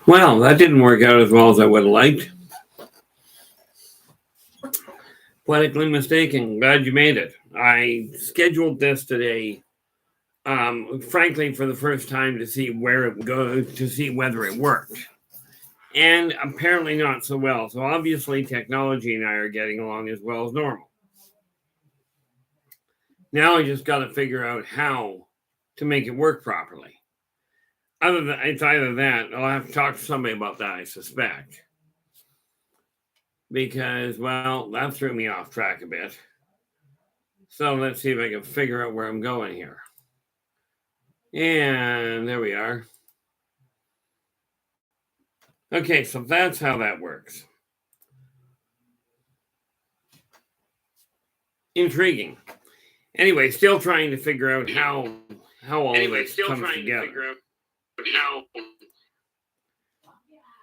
Well, that didn't work out as well as I would have liked. Poetically mistaken. Glad you made it. I scheduled this today, frankly, for the first time to see where it would go, to see whether it worked. And apparently not so well. So obviously technology and I are getting along as well as normal. Now I just got to figure out how to make it work properly. It's either that, I'll have to talk to somebody about that, I suspect. Because, well, that threw me off track a bit. So let's see if I can figure out where I'm going here. And there we are. Okay, so that's how that works. Intriguing. Anyway, still trying to figure out how all of this comes together.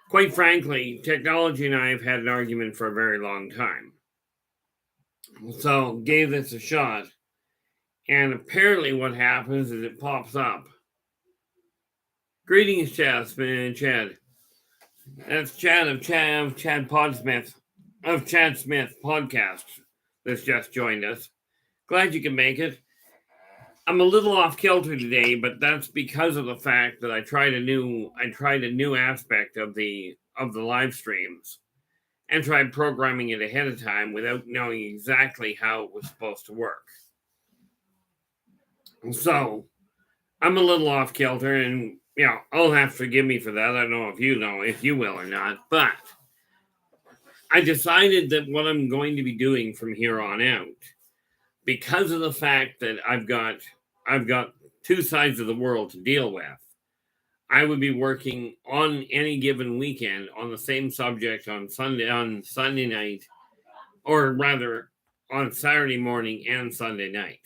Quite frankly, technology and I have had an argument for a very long time. So gave this a shot. And apparently what happens is it pops up. Greetings, Chad. That's Chad of Chad Podsmith of Chad Smith podcast that's just joined us. Glad you can make it. I'm a little off kilter today, but that's because of the fact that I tried a new aspect of the live streams and tried programming it ahead of time without knowing exactly how it was supposed to work. So I'm a little off kilter, and I'll have to forgive me for that. I don't know if you will or not, but I decided that what I'm going to be doing from here on out, because of the fact that I've got two sides of the world to deal with, I would be working on any given weekend on the same subject on Sunday night, or rather on Saturday morning and Sunday night.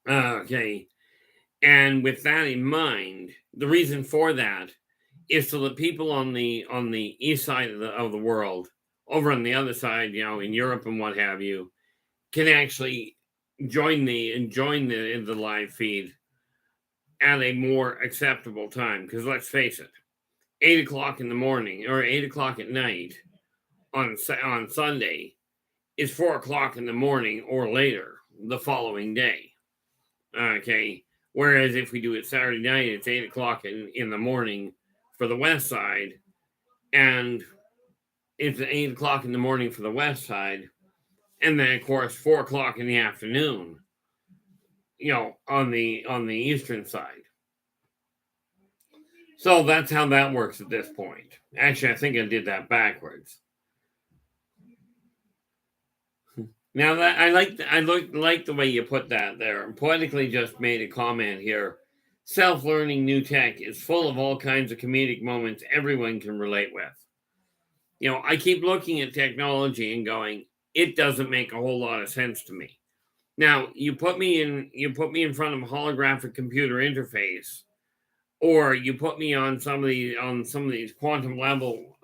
Okay. And with that in mind, the reason for that is so that people on the east side of the world, over on the other side, in Europe and what have you, can actually join the live feed at a more acceptable time. Because let's face it, 8 o'clock in the morning or 8 o'clock at night on Sunday is 4 o'clock in the morning or later the following day. Okay. Whereas if we do it Saturday night, it's 8 o'clock in the morning for the west side, and it's 8 o'clock in the morning for the west side, and then of course 4 o'clock in the afternoon, on the eastern side. So that's how that works at this point. Actually, I think I did that backwards. Now that I like the way you put that there. Poetically just made a comment here. Self-learning new tech is full of all kinds of comedic moments everyone can relate with. I keep looking at technology and going, it doesn't make a whole lot of sense to me. Now, you put me in front of a holographic computer interface, or you put me on some of these quantum level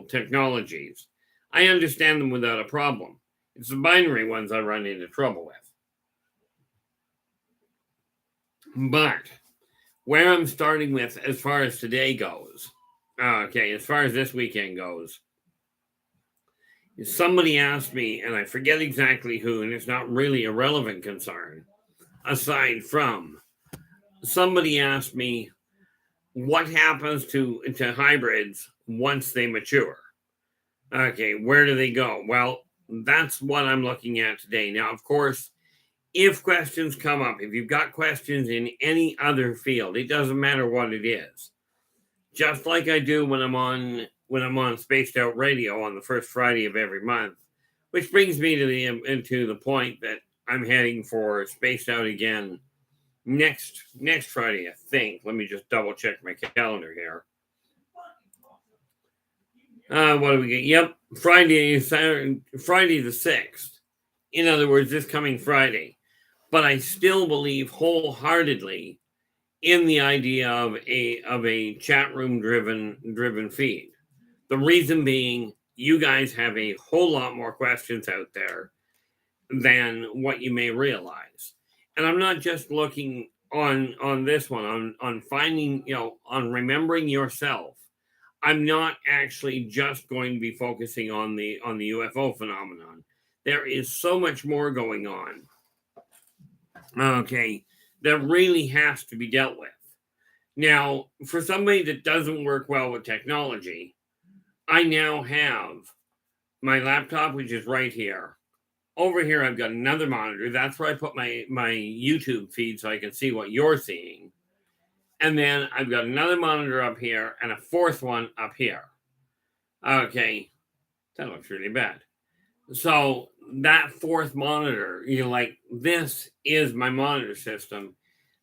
technologies. I understand them without a problem. It's the binary ones I run into trouble with. But where I'm starting with as far as today goes, as far as this weekend goes, somebody asked me, and I forget exactly who, and it's not really a relevant concern, aside from somebody asked me what happens to hybrids once they mature. Okay, where do they go? Well, that's what I'm looking at today. Now, of course, if questions come up, if you've got questions in any other field, it doesn't matter what it is. Just like I do when I'm on Spaced Out Radio on the first Friday of every month, which brings me to the point that I'm heading for Spaced Out again next Friday, I think. Let me just double check my calendar here. What do we get? Yep, Friday the 6th. In other words, this coming Friday. But I still believe wholeheartedly in the idea of a chat room driven feed. The reason being, you guys have a whole lot more questions out there than what you may realize. And I'm not just looking on this one, on finding, on remembering yourself. I'm not actually just going to be focusing on the UFO phenomenon. There is so much more going on. Okay, that really has to be dealt with. Now, for somebody that doesn't work well with technology, I now have my laptop, which is right here. Over here, I've got another monitor. That's where I put my YouTube feed so I can see what you're seeing. And then I've got another monitor up here and a fourth one up here. Okay, that looks really bad. So that fourth monitor, this is my monitor system.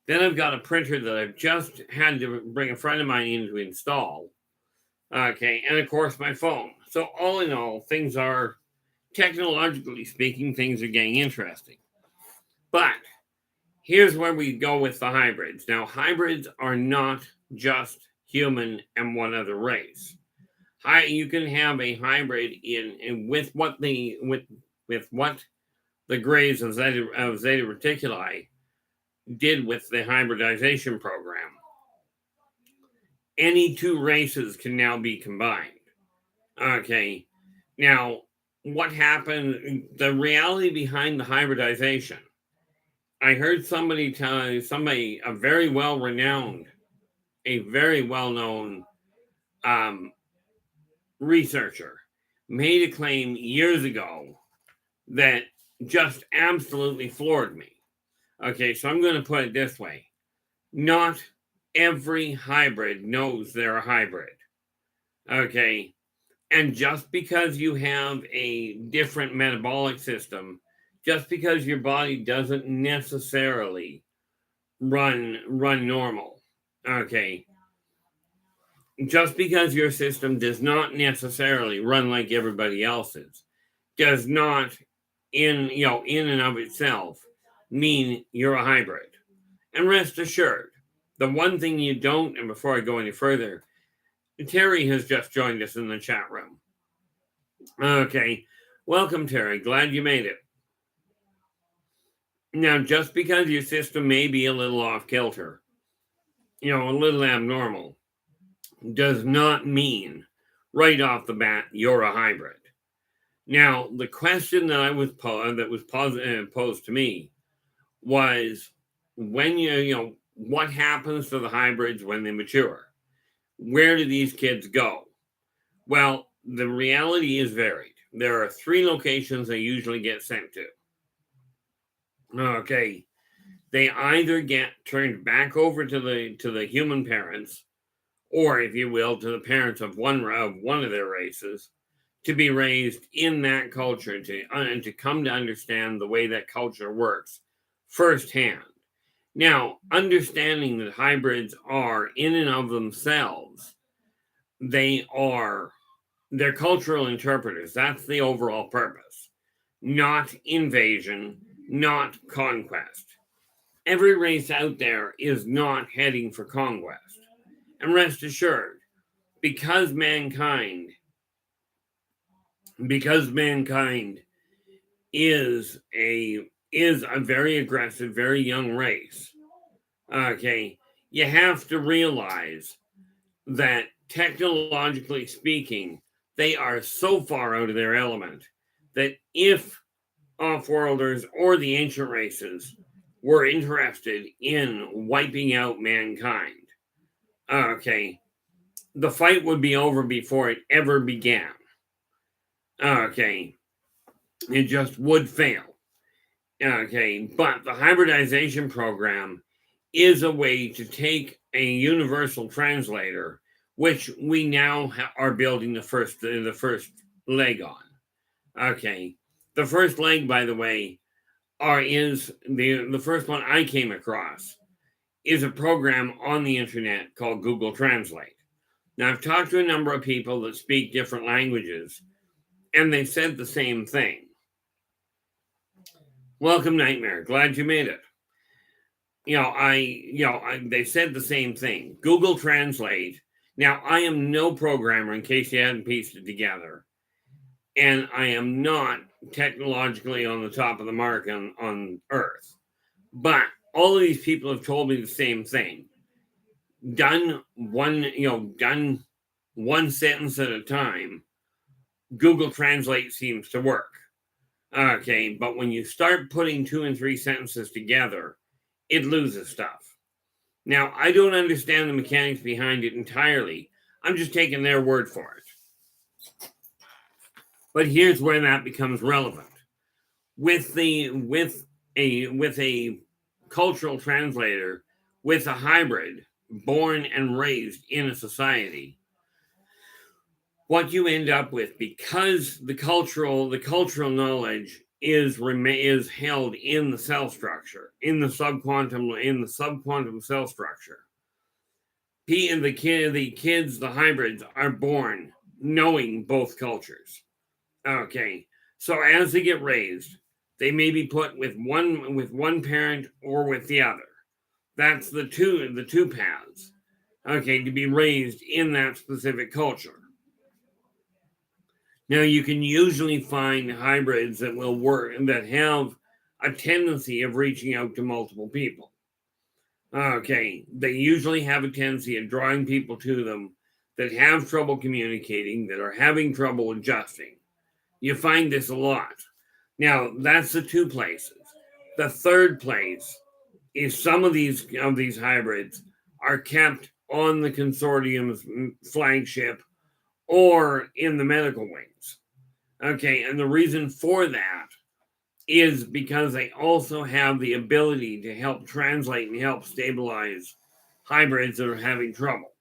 Then I've got a printer that I've just had to bring a friend of mine in to install. Okay, and of course my phone. So all in all, things are, technologically speaking, things are getting interesting. But here's where we go with the hybrids. Now, hybrids are not just human and one other race. You can have a hybrid with what the Greys of Zeta Reticuli did with the hybridization program. Any two races can now be combined. Okay, now what happened? The reality behind the hybridization. I heard somebody tell a very well-known researcher made a claim years ago that just absolutely floored me. Okay, so I'm going to put it this way. Not every hybrid knows they're a hybrid. Okay, and just because you have a different metabolic system, just because your body doesn't necessarily run normal, okay, just because your system does not necessarily run like everybody else's, does not in and of itself mean you're a hybrid. And rest assured, the one thing you don't, and before I go any further, Terry has just joined us in the chat room. Okay, welcome, Terry. Glad you made it. Now, just because your system may be a little off kilter, a little abnormal, does not mean right off the bat you're a hybrid. Now, the question that was posed to me was, when what happens to the hybrids when they mature? Where do these kids go? Well, the reality is varied. There are 3 locations they usually get sent to. Okay, they either get turned back over to the human parents, or, if you will, to the parents of one of their races, to be raised in that culture, to come to understand the way that culture works firsthand. Now, understanding that hybrids are, in and of themselves, they're cultural interpreters. That's the overall purpose. Not invasion, not conquest. Every race out there is not heading for conquest. And rest assured, because mankind is a very aggressive, very young race, okay, you have to realize that technologically speaking, they are so far out of their element that if off-worlders or the ancient races were interested in wiping out mankind, okay, the fight would be over before it ever began. Okay, it just would fail. Okay, but the hybridization program is a way to take a universal translator, which we now are building the first leg on. Okay, the first leg, by the way, is the first one I came across is a program on the internet called Google Translate. Now, I've talked to a number of people that speak different languages, and they said the same thing. Welcome, Nightmare. Glad you made it. They said the same thing. Google Translate. Now, I am no programmer, in case you hadn't pieced it together. and I am not technologically on the top of the mark on Earth. But all of these people have told me the same thing. Done one sentence at a time, Google Translate seems to work. Okay, but when you start putting 2 and 3 sentences together, it loses stuff. Now, I don't understand the mechanics behind it entirely. I'm just taking their word for it. But here's where that becomes relevant. With a cultural translator, with a hybrid born and raised in a society, what you end up with, because the cultural knowledge is held in the cell structure, in the subquantum cell structure. The hybrids are born knowing both cultures. Okay, so as they get raised, they may be put with one parent or with the other. That's the two paths. Okay, to be raised in that specific culture. Now, you can usually find hybrids that will work and that have a tendency of reaching out to multiple people. Okay, they usually have a tendency of drawing people to them that have trouble communicating, that are having trouble adjusting. You find this a lot. Now, that's the 2 places. The 3rd place is some of these hybrids are kept on the consortium's flagship or in the medical wings. Okay, and the reason for that is because they also have the ability to help translate and help stabilize hybrids that are having trouble.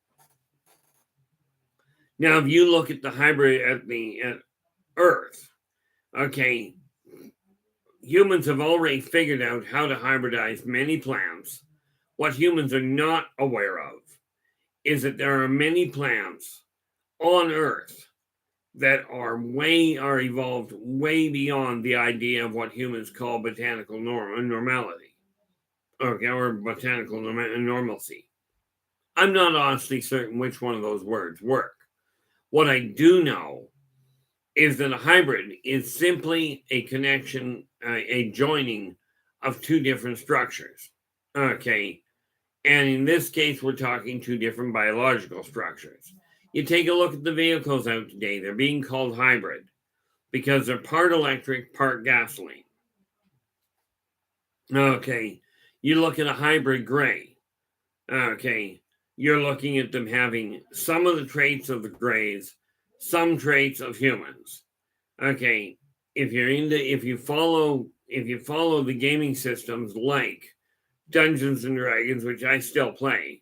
Now, if you look at the hybrid at Earth, okay, humans have already figured out how to hybridize many plants. What humans are not aware of is that there are many plants on Earth that are evolved way beyond the idea of what humans call botanical normality, okay, or botanical normalcy. I'm not honestly certain which one of those words work. What I do know is that a hybrid is simply a connection, a joining of 2 different structures. Okay, and in this case, we're talking 2 different biological structures. You take a look at the vehicles out today, they're being called hybrid because they're part electric, part gasoline. Okay, you look at a hybrid gray. Okay, you're looking at them having some of the traits of the grays, some traits of humans. Okay, if you follow the gaming systems like Dungeons and Dragons, which I still play.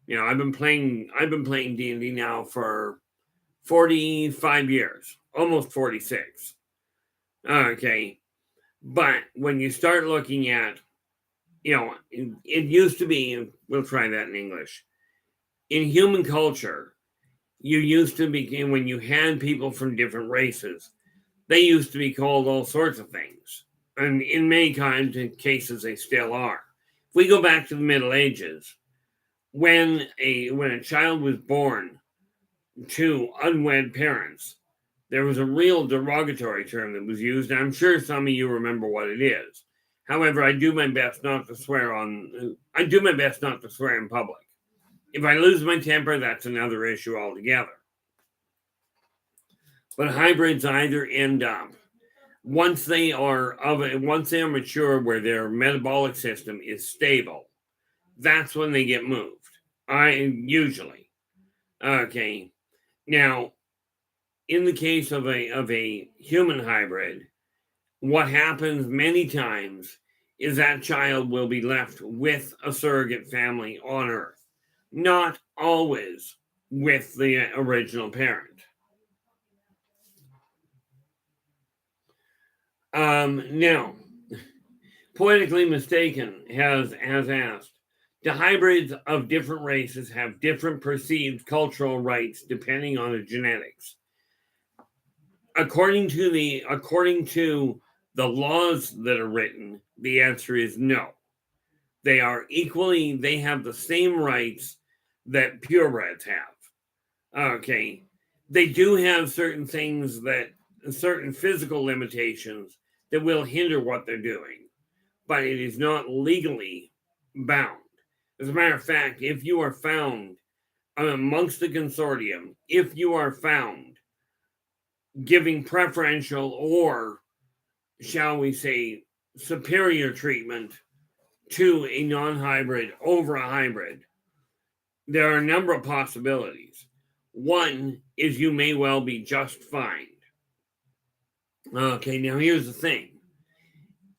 I've been playing D&D now for 45 years, almost 46. Okay, but when you start looking at, it used to be, we'll try that in English. In human culture, you used to be, when you had people from different races, they used to be called all sorts of things. And in many cases, they still are. If we go back to the Middle Ages, when a child was born to unwed parents, there was a real derogatory term that was used. I'm sure some of you remember what it is. However, I do my best not to swear in public. If I lose my temper, that's another issue altogether. But hybrids either end up, once they are mature, where their metabolic system is stable, that's when they get moved. Usually. Okay. Now, in the case of a human hybrid, what happens many times is that child will be left with a surrogate family on Earth, not always with the original parent. Now, Poetically Mistaken has asked, do hybrids of different races have different perceived cultural rights depending on the genetics? According to the laws that are written, the answer is no. They have the same rights that purebreds have. Okay. They do have certain things that certain physical limitations that will hinder what they're doing, but it is not legally bound. As a matter of fact, if you are found amongst the consortium, if you are found giving preferential or, shall we say, superior treatment to a non-hybrid over a hybrid, there are a number of possibilities. One is you may well be just fine. Okay, now here's the thing.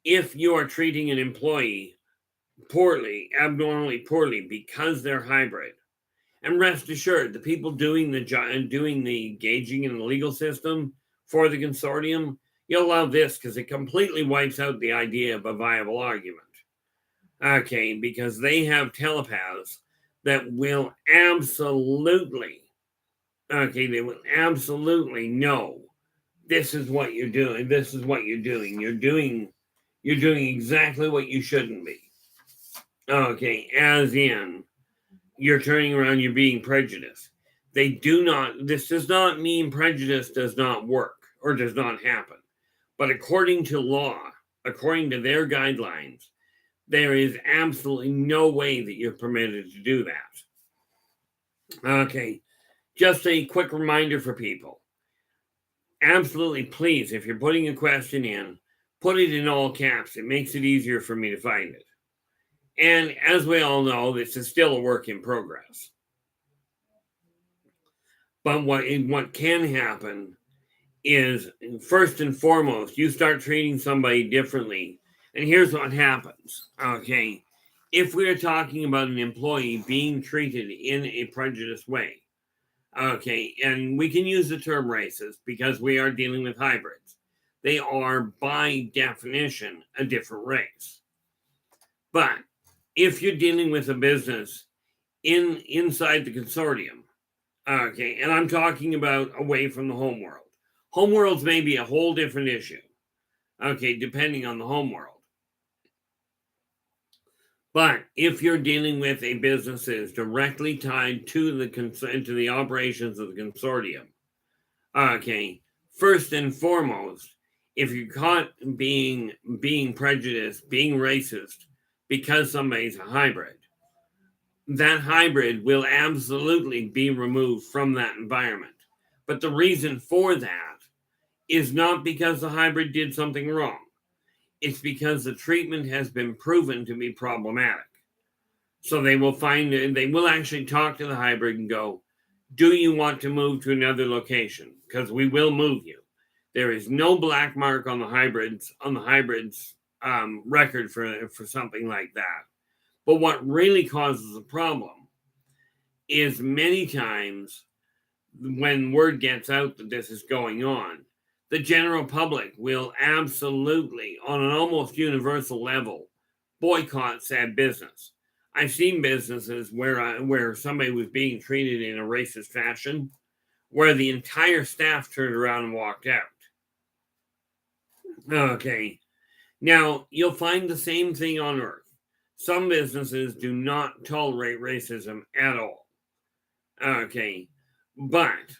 If you are treating an employee poorly, abnormally poorly, because they're hybrid, and rest assured, the people doing the gauging in the legal system for the consortium, you'll love this because it completely wipes out the idea of a viable argument. Okay, because they have telepaths that will absolutely, they will absolutely know this is what you're doing. This is what you're doing. You're doing exactly what you shouldn't be. Okay, as in, you're turning around, you're being prejudiced. This does not mean prejudice does not work or does not happen. But according to law, according to their guidelines, there is absolutely no way that you're permitted to do that. Okay, just a quick reminder for people. Absolutely, please, if you're putting a question in, put it in all caps. It makes it easier for me to find it. And as we all know, this is still a work in progress. But what can happen is, first and foremost, you start treating somebody differently. And here's what happens, okay? If we're talking about an employee being treated in a prejudiced way, okay, and we can use the term racist because we are dealing with hybrids. They are, by definition, a different race. But if you're dealing with a business inside the consortium, okay, and I'm talking about away from the homeworld. Homeworlds may be a whole different issue, okay, depending on the homeworld. But if you're dealing with a business that is directly tied to the operations of the consortium, okay, first and foremost, if you're caught being prejudiced, being racist because somebody's a hybrid, that hybrid will absolutely be removed from that environment. But the reason for that is not because the hybrid did something wrong. It's because the treatment has been proven to be problematic. So they will actually talk to the hybrid and go, do you want to move to another location? Because we will move you. There is no black mark on the hybrids record for something like that. But what really causes a problem is many times when word gets out that this is going on, the general public will absolutely, on an almost universal level, boycott said business. I've seen businesses where somebody was being treated in a racist fashion, where the entire staff turned around and walked out. Okay. Now, you'll find the same thing on Earth. Some businesses do not tolerate racism at all. Okay. But,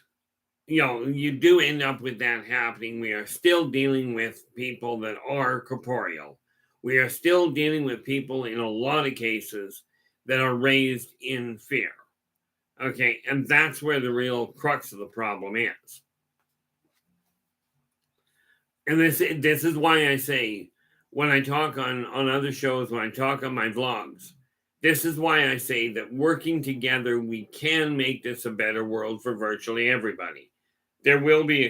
you do end up with that happening. We are still dealing with people that are corporeal. We are still dealing with people in a lot of cases that are raised in fear. Okay. And that's where the real crux of the problem is. And this is why I say, when I talk on other shows, when I talk on my vlogs, this is why I say that working together, we can make this a better world for virtually everybody. There will be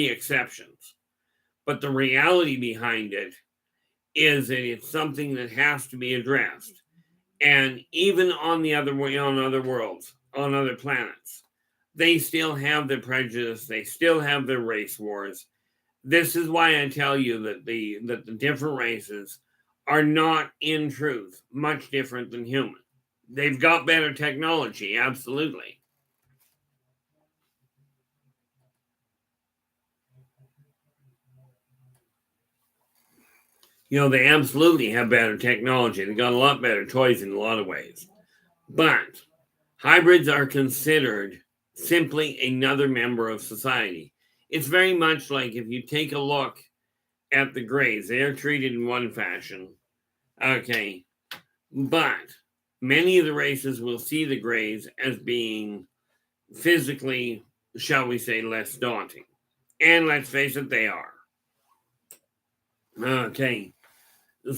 exceptions. But the reality behind it is that it's something that has to be addressed. And even on other worlds, on other planets, they still have their prejudice, they still have their race wars. This is why I tell you that the different races are not, in truth, much different than human. They've got better technology, absolutely. They absolutely have better technology. They got a lot better toys in a lot of ways. But hybrids are considered simply another member of society. it's very much like if you take a look at the Greys, they are treated in one fashion. Okay. But many of the races will see the Greys as being physically, shall we say, less daunting. And let's face it, they are. Okay.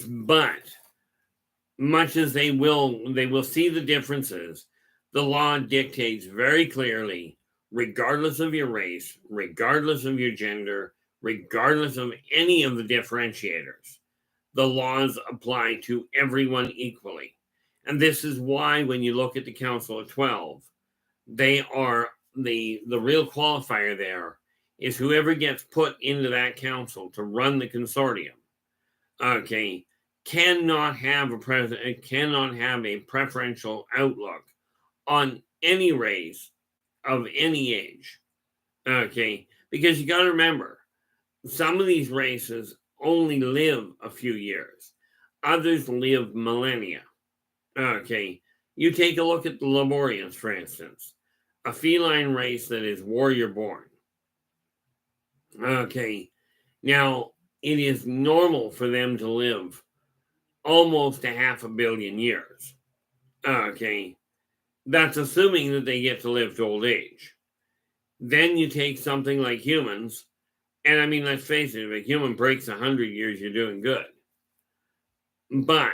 But much as they will see the differences, the law dictates very clearly, regardless of your race, regardless of your gender, regardless of any of the differentiators, the laws apply to everyone equally. And this is why when you look at the Council of 12, they are the real qualifier there is whoever gets put into that council to run the consortium, okay, cannot have a preferential outlook on any race of any age. Okay, because you got to remember, some of these races only live a few years, others live millennia. Okay, you take a look at the Lemurians, for instance, a feline race that is warrior born. Okay, now it is normal for them to live almost 500 million years. Okay, that's assuming that they get to live to old age. Then you take something like humans, and I mean, let's face it, if a human breaks 100 years, you're doing good. But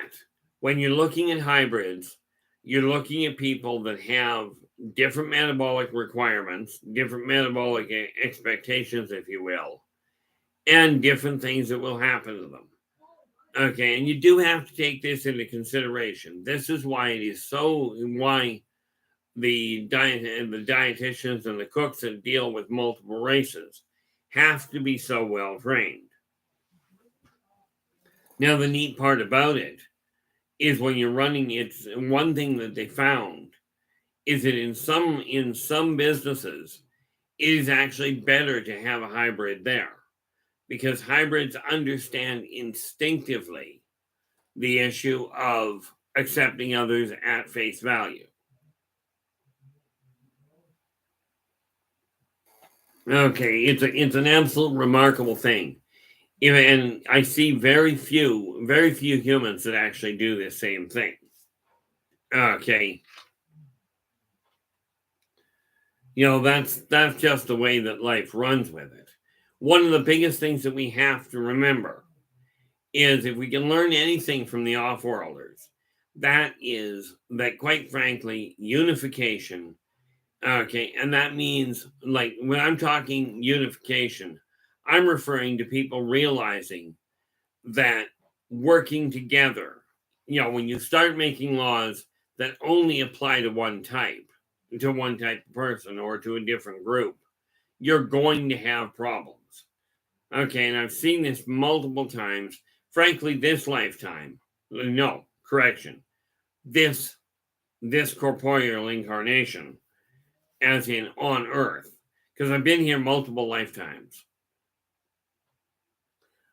when you're looking at hybrids, you're looking at people that have different metabolic requirements, different metabolic expectations, if you will, and different things that will happen to them. Okay, and you do have to take this into consideration. This is why it is so, why the dietitians and the cooks that deal with multiple races have to be so well trained. Now, the neat part about it is when you're running, it's one thing that they found is that in some businesses, it is actually better to have a hybrid there because hybrids understand instinctively the issue of accepting others at face value. Okay, it's an absolute remarkable thing. And I see very few humans that actually do this same thing. Okay. That's just the way that life runs with it. One of the biggest things that we have to remember is if we can learn anything from the off-worlders, that is that quite frankly, unification. Okay, and that means like when I'm talking unification, I'm referring to people realizing that working together, when you start making laws that only apply to one type of person or to a different group, you're going to have problems. Okay, and I've seen this multiple times. Frankly, this lifetime, no, correction, this corporeal incarnation, as in on Earth, because I've been here multiple lifetimes.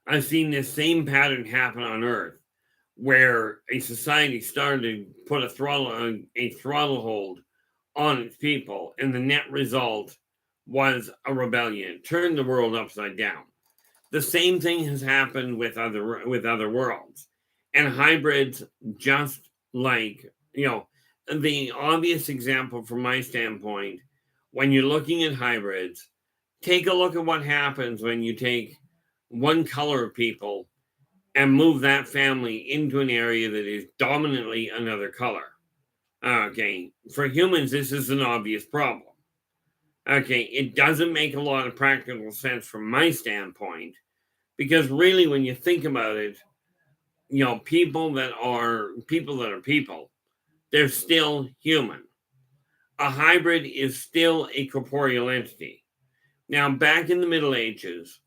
I've seen this same pattern happen on Earth, where a society started to put a throttle hold on its people, and the net result was a rebellion. It turned the world upside down. The same thing has happened with other worlds, and hybrids. Just like the obvious example from my standpoint, when you're looking at hybrids, take a look at what happens when you take one color of people and move that family into an area that is dominantly another color. Okay, for humans, this is an obvious problem. Okay, it doesn't make a lot of practical sense from my standpoint, because really, when you think about it, people that are people, they're still human. A hybrid is still a corporeal entity. Now, back in the Middle Ages,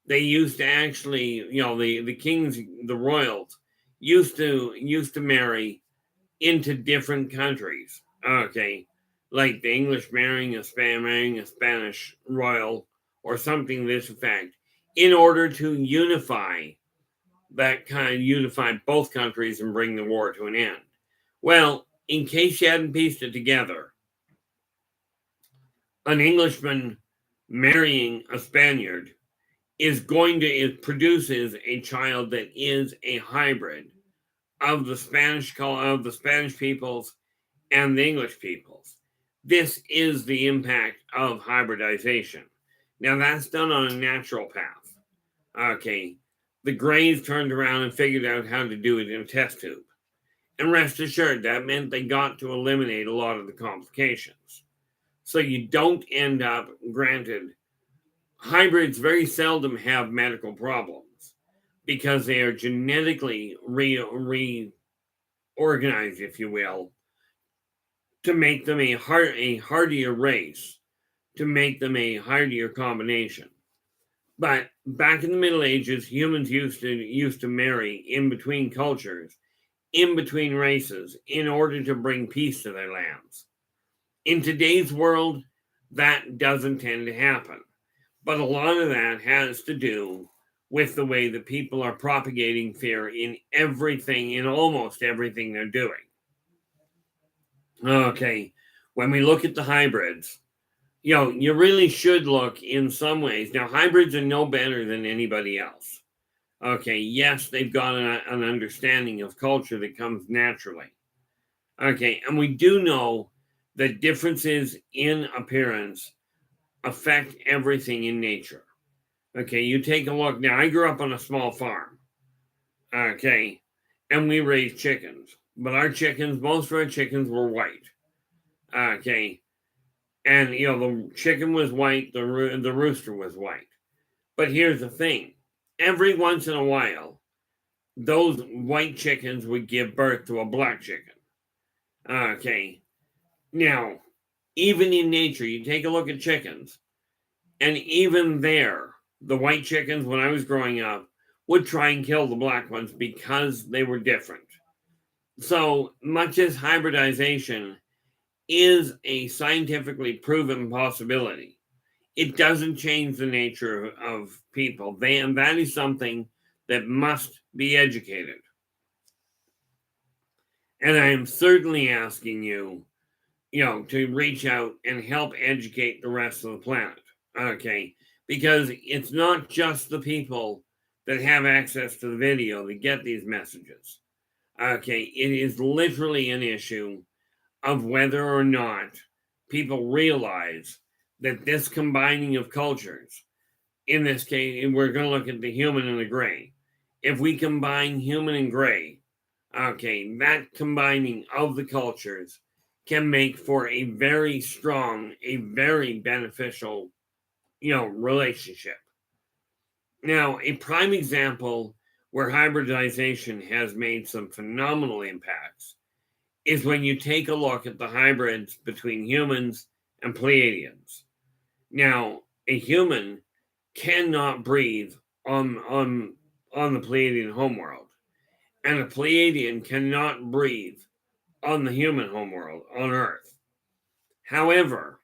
they used to actually, the kings, the royals, used to marry into different countries. Okay, like the English marrying a Spanish royal or something to this effect, in order to unify both countries and bring the war to an end. Well, in case you hadn't pieced it together, an Englishman marrying a Spaniard it produces a child that is a hybrid of the Spanish peoples and the English peoples. This is the impact of hybridization. Now that's done on a natural path. Okay, the Greys turned around and figured out how to do it in a test tube. And rest assured, that meant they got to eliminate a lot of the complications. So you don't end up, granted, hybrids very seldom have medical problems because they are genetically reorganized, if you will, to make them a hardier race, to make them a hardier combination. But back in the Middle Ages, humans used to marry in between cultures, in between races, in order to bring peace to their lands. In today's world, that doesn't tend to happen. But a lot of that has to do with the way that people are propagating fear in almost everything they're doing. Okay, when we look at the hybrids, you really should look in some ways. Now, hybrids are no better than anybody else. Okay, yes, they've got an understanding of culture that comes naturally. Okay, and we do know that differences in appearance affect everything in nature. Okay, you take a look. Now, I grew up on a small farm. Okay, and we raised chickens. But most of our chickens were white. Okay, and the chicken was white, the rooster was white. But here's the thing: every once in a while, those white chickens would give birth to a black chicken. Okay, now even in nature, you take a look at chickens, and even there, the white chickens, when I was growing up, would try and kill the black ones because they were different. So much as hybridization is a scientifically proven possibility, it doesn't change the nature of people. And that is something that must be educated. And I am certainly asking you, to reach out and help educate the rest of the planet. Okay, because it's not just the people that have access to the video that get these messages. Okay, it is literally an issue of whether or not people realize that this combining of cultures, in this case, we're going to look at the human and the gray. If we combine human and gray, okay, that combining of the cultures can make for a very strong, a very beneficial, relationship. Now, a prime example where hybridization has made some phenomenal impacts is when you take a look at the hybrids between humans and Pleiadians. Now, a human cannot breathe on the Pleiadian homeworld, and a Pleiadian cannot breathe on the human homeworld on Earth. However,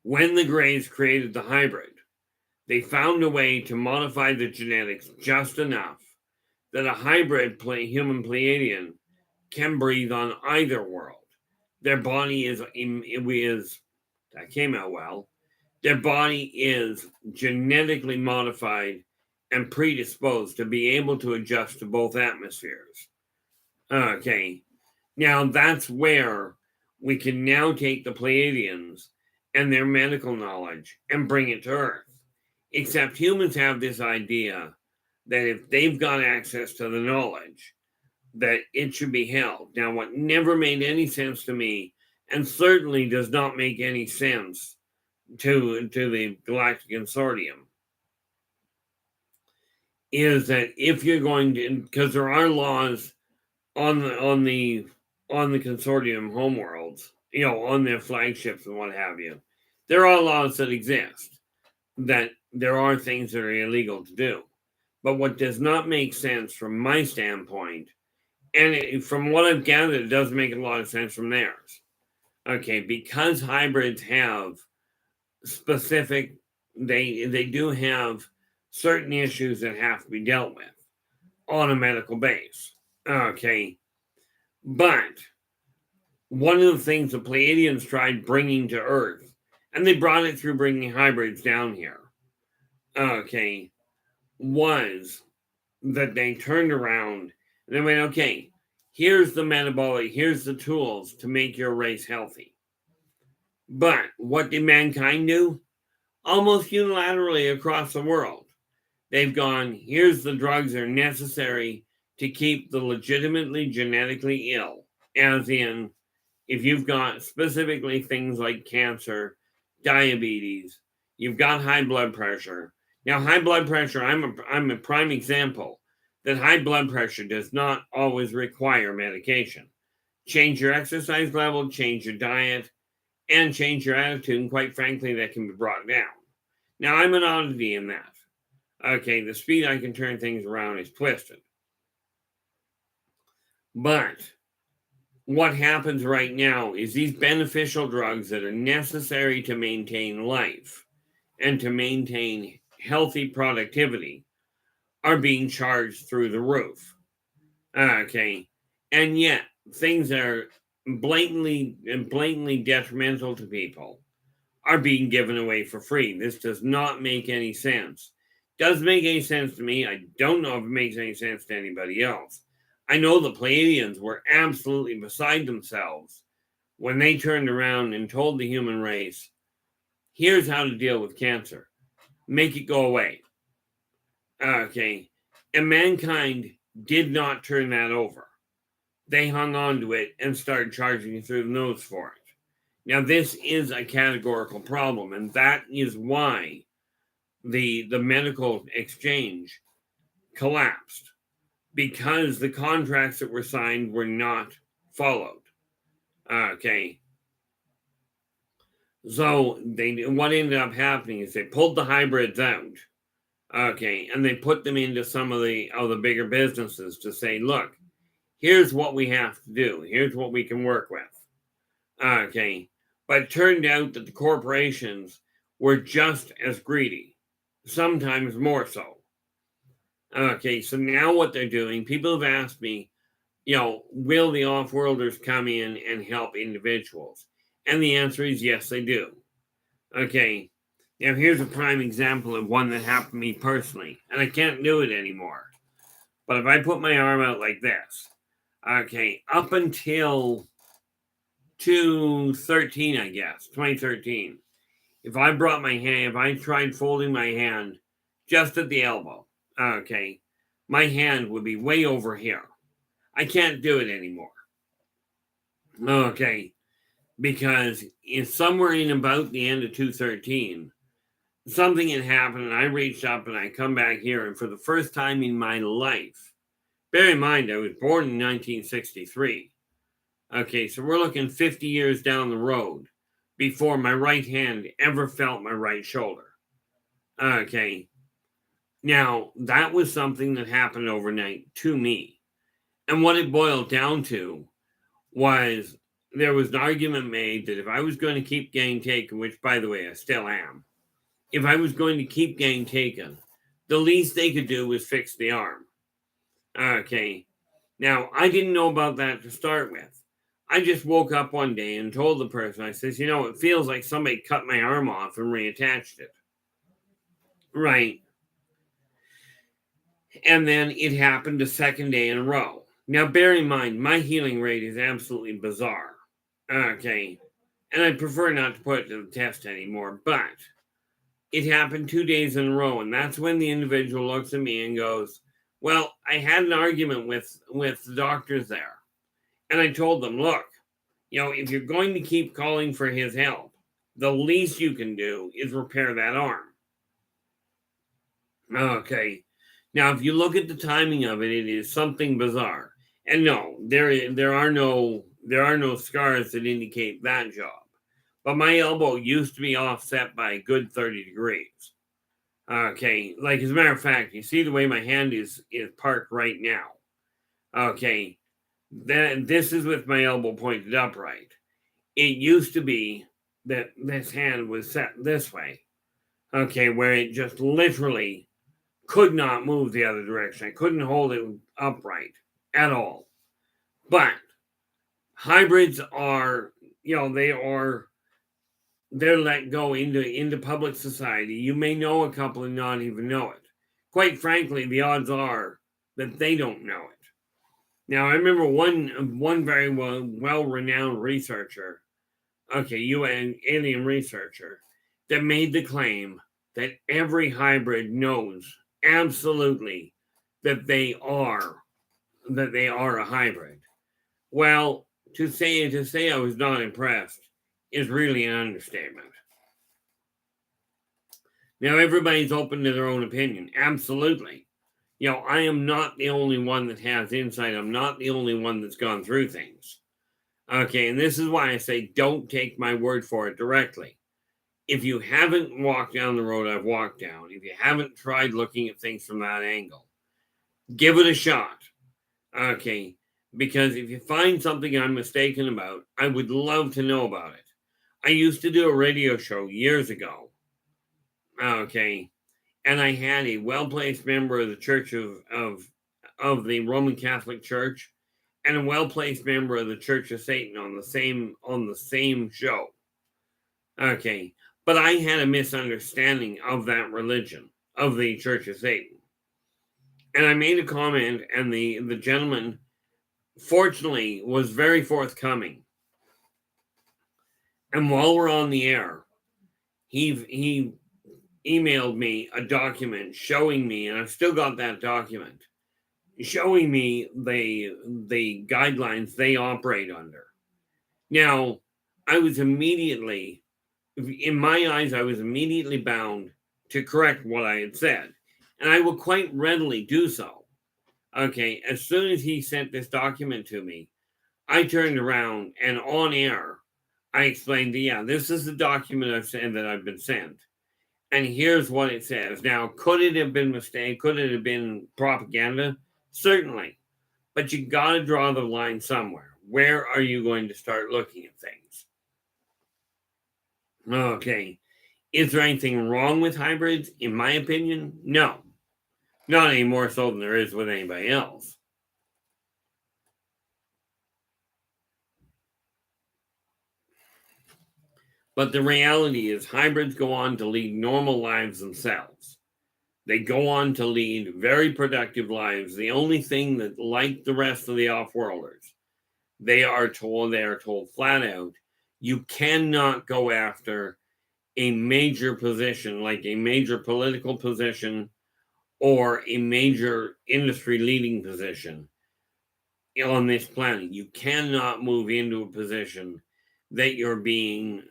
when the Greys created the hybrid, they found a way to modify the genetics just enough that a hybrid human Pleiadian can breathe on either world. Their body that came out well. Their body is genetically modified and predisposed to be able to adjust to both atmospheres. Okay, now that's where we can now take the Pleiadians and their medical knowledge and bring it to Earth. Except humans have this idea that if they've got access to the knowledge, that it should be held. Now, what never made any sense to me, and certainly does not make any sense to the Galactic Consortium, is that if you're going to, because there are laws on the consortium homeworlds, on their flagships and what have you, there are laws that exist that there are things that are illegal to do. But what does not make sense from my standpoint, and from what I've gathered, it doesn't make a lot of sense from theirs. Okay, because hybrids have specific, they do have certain issues that have to be dealt with on a medical base. Okay, but one of the things the Pleiadians tried bringing to Earth and they brought it through bringing hybrids down here, okay, was that they turned around and they went, okay, here's the metabolic, here's the tools to make your race healthy. But what did mankind do? Almost unilaterally across the world, they've gone, here's the drugs that are necessary to keep the legitimately genetically ill, as in, if you've got specifically things like cancer, diabetes, you've got high blood pressure. Now, high blood pressure, I'm a prime example that high blood pressure does not always require medication. Change your exercise level, change your diet, and change your attitude, and quite frankly, that can be brought down. Now, I'm an oddity in that. Okay, the speed I can turn things around is twisted. But what happens right now is these beneficial drugs that are necessary to maintain life and to maintain healthy productivity are being charged through the roof. Okay, and yet things that are blatantly detrimental to people are being given away for free. This does not make any sense. Doesn't make any sense to me. I don't know if it makes any sense to anybody else. I know the Pleiadians were absolutely beside themselves when they turned around and told the human race, here's how to deal with cancer. Make it go away. Okay. And mankind did not turn that over. They hung on to it and started charging you through the nose for it. Now, this is a categorical problem, and that is why the medical exchange collapsed, because the contracts that were signed were not followed. Okay. So what ended up happening is they pulled the hybrids out. Okay, and they put them into some of the bigger businesses to say, look, here's what we have to do. Here's what we can work with. Okay. But it turned out that the corporations were just as greedy, sometimes more so. Okay, so now what they're doing, people have asked me, will the off-worlders come in and help individuals? And the answer is yes, they do. Okay, now here's a prime example of one that happened to me personally, and I can't do it anymore. But if I put my arm out like this, okay, up until 2013, if I brought my hand, if I tried folding my hand just at the elbow, okay, my hand would be way over here. I can't do it anymore. Okay, because it's somewhere in about the end of 2013, something had happened and I reached up and I come back here, and for the first time in my life, bear in mind I was born in 1963. Okay, so we're looking 50 years down the road before my right hand ever felt my right shoulder. Okay. Now, that was something that happened overnight to me. And what it boiled down to was there was an argument made that if I was going to keep getting taken, which, by the way, I still am, if I was going to keep getting taken, the least they could do was fix the arm. Okay. Now, I didn't know about that to start with. I just woke up one day and told the person, I says, it feels like somebody cut my arm off and reattached it. Right. And then it happened a second day in a row. Now, bear in mind, my healing rate is absolutely bizarre. Okay. And I prefer not to put it to the test anymore, but it happened 2 days in a row. And that's when the individual looks at me and goes, well, I had an argument with the doctors there. And I told them, look, if you're going to keep calling for his help, the least you can do is repair that arm. Okay. Now, if you look at the timing of it, it is something bizarre. And no, there are no scars that indicate that job. But my elbow used to be offset by a good 30 degrees. Okay. Like, as a matter of fact, you see the way my hand is parked right now. Okay. This is with my elbow pointed upright. It used to be that this hand was set this way. Okay, where it just literally could not move the other direction. I couldn't hold it upright at all. But hybrids are, they are they're let go into public society. You may know a couple and not even know it. Quite frankly, the odds are that they don't know it. Now, I remember one very well renowned researcher, UN alien researcher, that made the claim that every hybrid knows absolutely that they are a hybrid. Well, to say I was not impressed is really an understatement. Now, everybody's open to their own opinion. Absolutely. I am not the only one that has insight. I'm not the only one that's gone through things. Okay, and this is why I say don't take my word for it directly. If you haven't walked down the road I've walked down, if you haven't tried looking at things from that angle, give it a shot. Okay, because if you find something I'm mistaken about, I would love to know about it. I used to do a radio show years ago. Okay, and I had a well-placed member of the Church of the Roman Catholic Church and a well-placed member of the Church of Satan on the same show. Okay, but I had a misunderstanding of that religion, of the Church of Satan. And I made a comment, and the gentleman, fortunately, was very forthcoming. And while we're on the air, he emailed me a document showing me, and I've still got that document, showing me the guidelines they operate under. Now, I was immediately, in my eyes, I was immediately bound to correct what I had said. And I will quite readily do so. Okay, as soon as he sent this document to me, I turned around and on air, I explained, this is the document I've said that I've been sent. And here's what it says. Now, could it have been mistake? Could it have been propaganda? Certainly. But you got to draw the line somewhere. Where are you going to start looking at things? Okay. Is there anything wrong with hybrids? In my opinion, no. Not any more so than there is with anybody else. But the reality is hybrids go on to lead normal lives themselves. They go on to lead very productive lives. The only thing that, like the rest of the off-worlders, they are told flat out, you cannot go after a major position, like a major political position or a major industry leading position on this planet. You cannot move into a position that you're being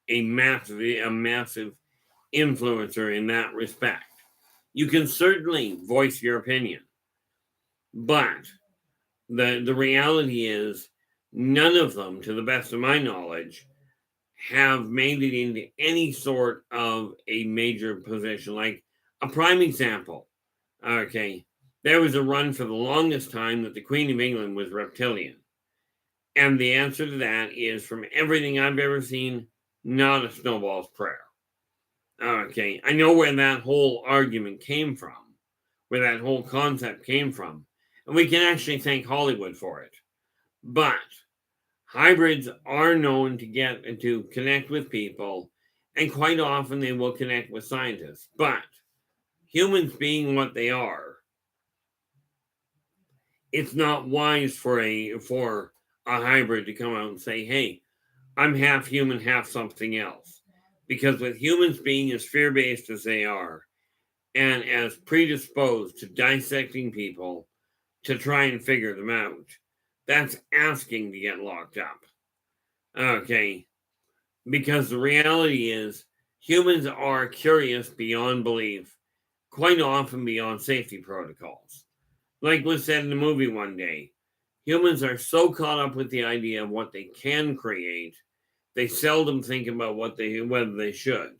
a massive influencer in that respect. You can certainly voice your opinion, but the reality is none of them, to the best of my knowledge, have made it into any sort of a major position. Like a prime example, okay, there was a run for the longest time that the Queen of England was reptilian. And the answer to that is, from everything I've ever seen, not a snowball's prayer. Okay, I know where that whole argument came from, where that whole concept came from, and we can actually thank Hollywood for it. But hybrids are known to connect with people, and quite often they will connect with scientists. But humans being what they are, it's not wise for a hybrid to come out and say, "Hey, I'm half human, half something else," because with humans being as fear-based as they are, and as predisposed to dissecting people to try and figure them out, that's asking to get locked up. Okay, because the reality is humans are curious beyond belief, quite often beyond safety protocols. Like was said in the movie one day, humans are so caught up with the idea of what they can create, they seldom think about whether they should.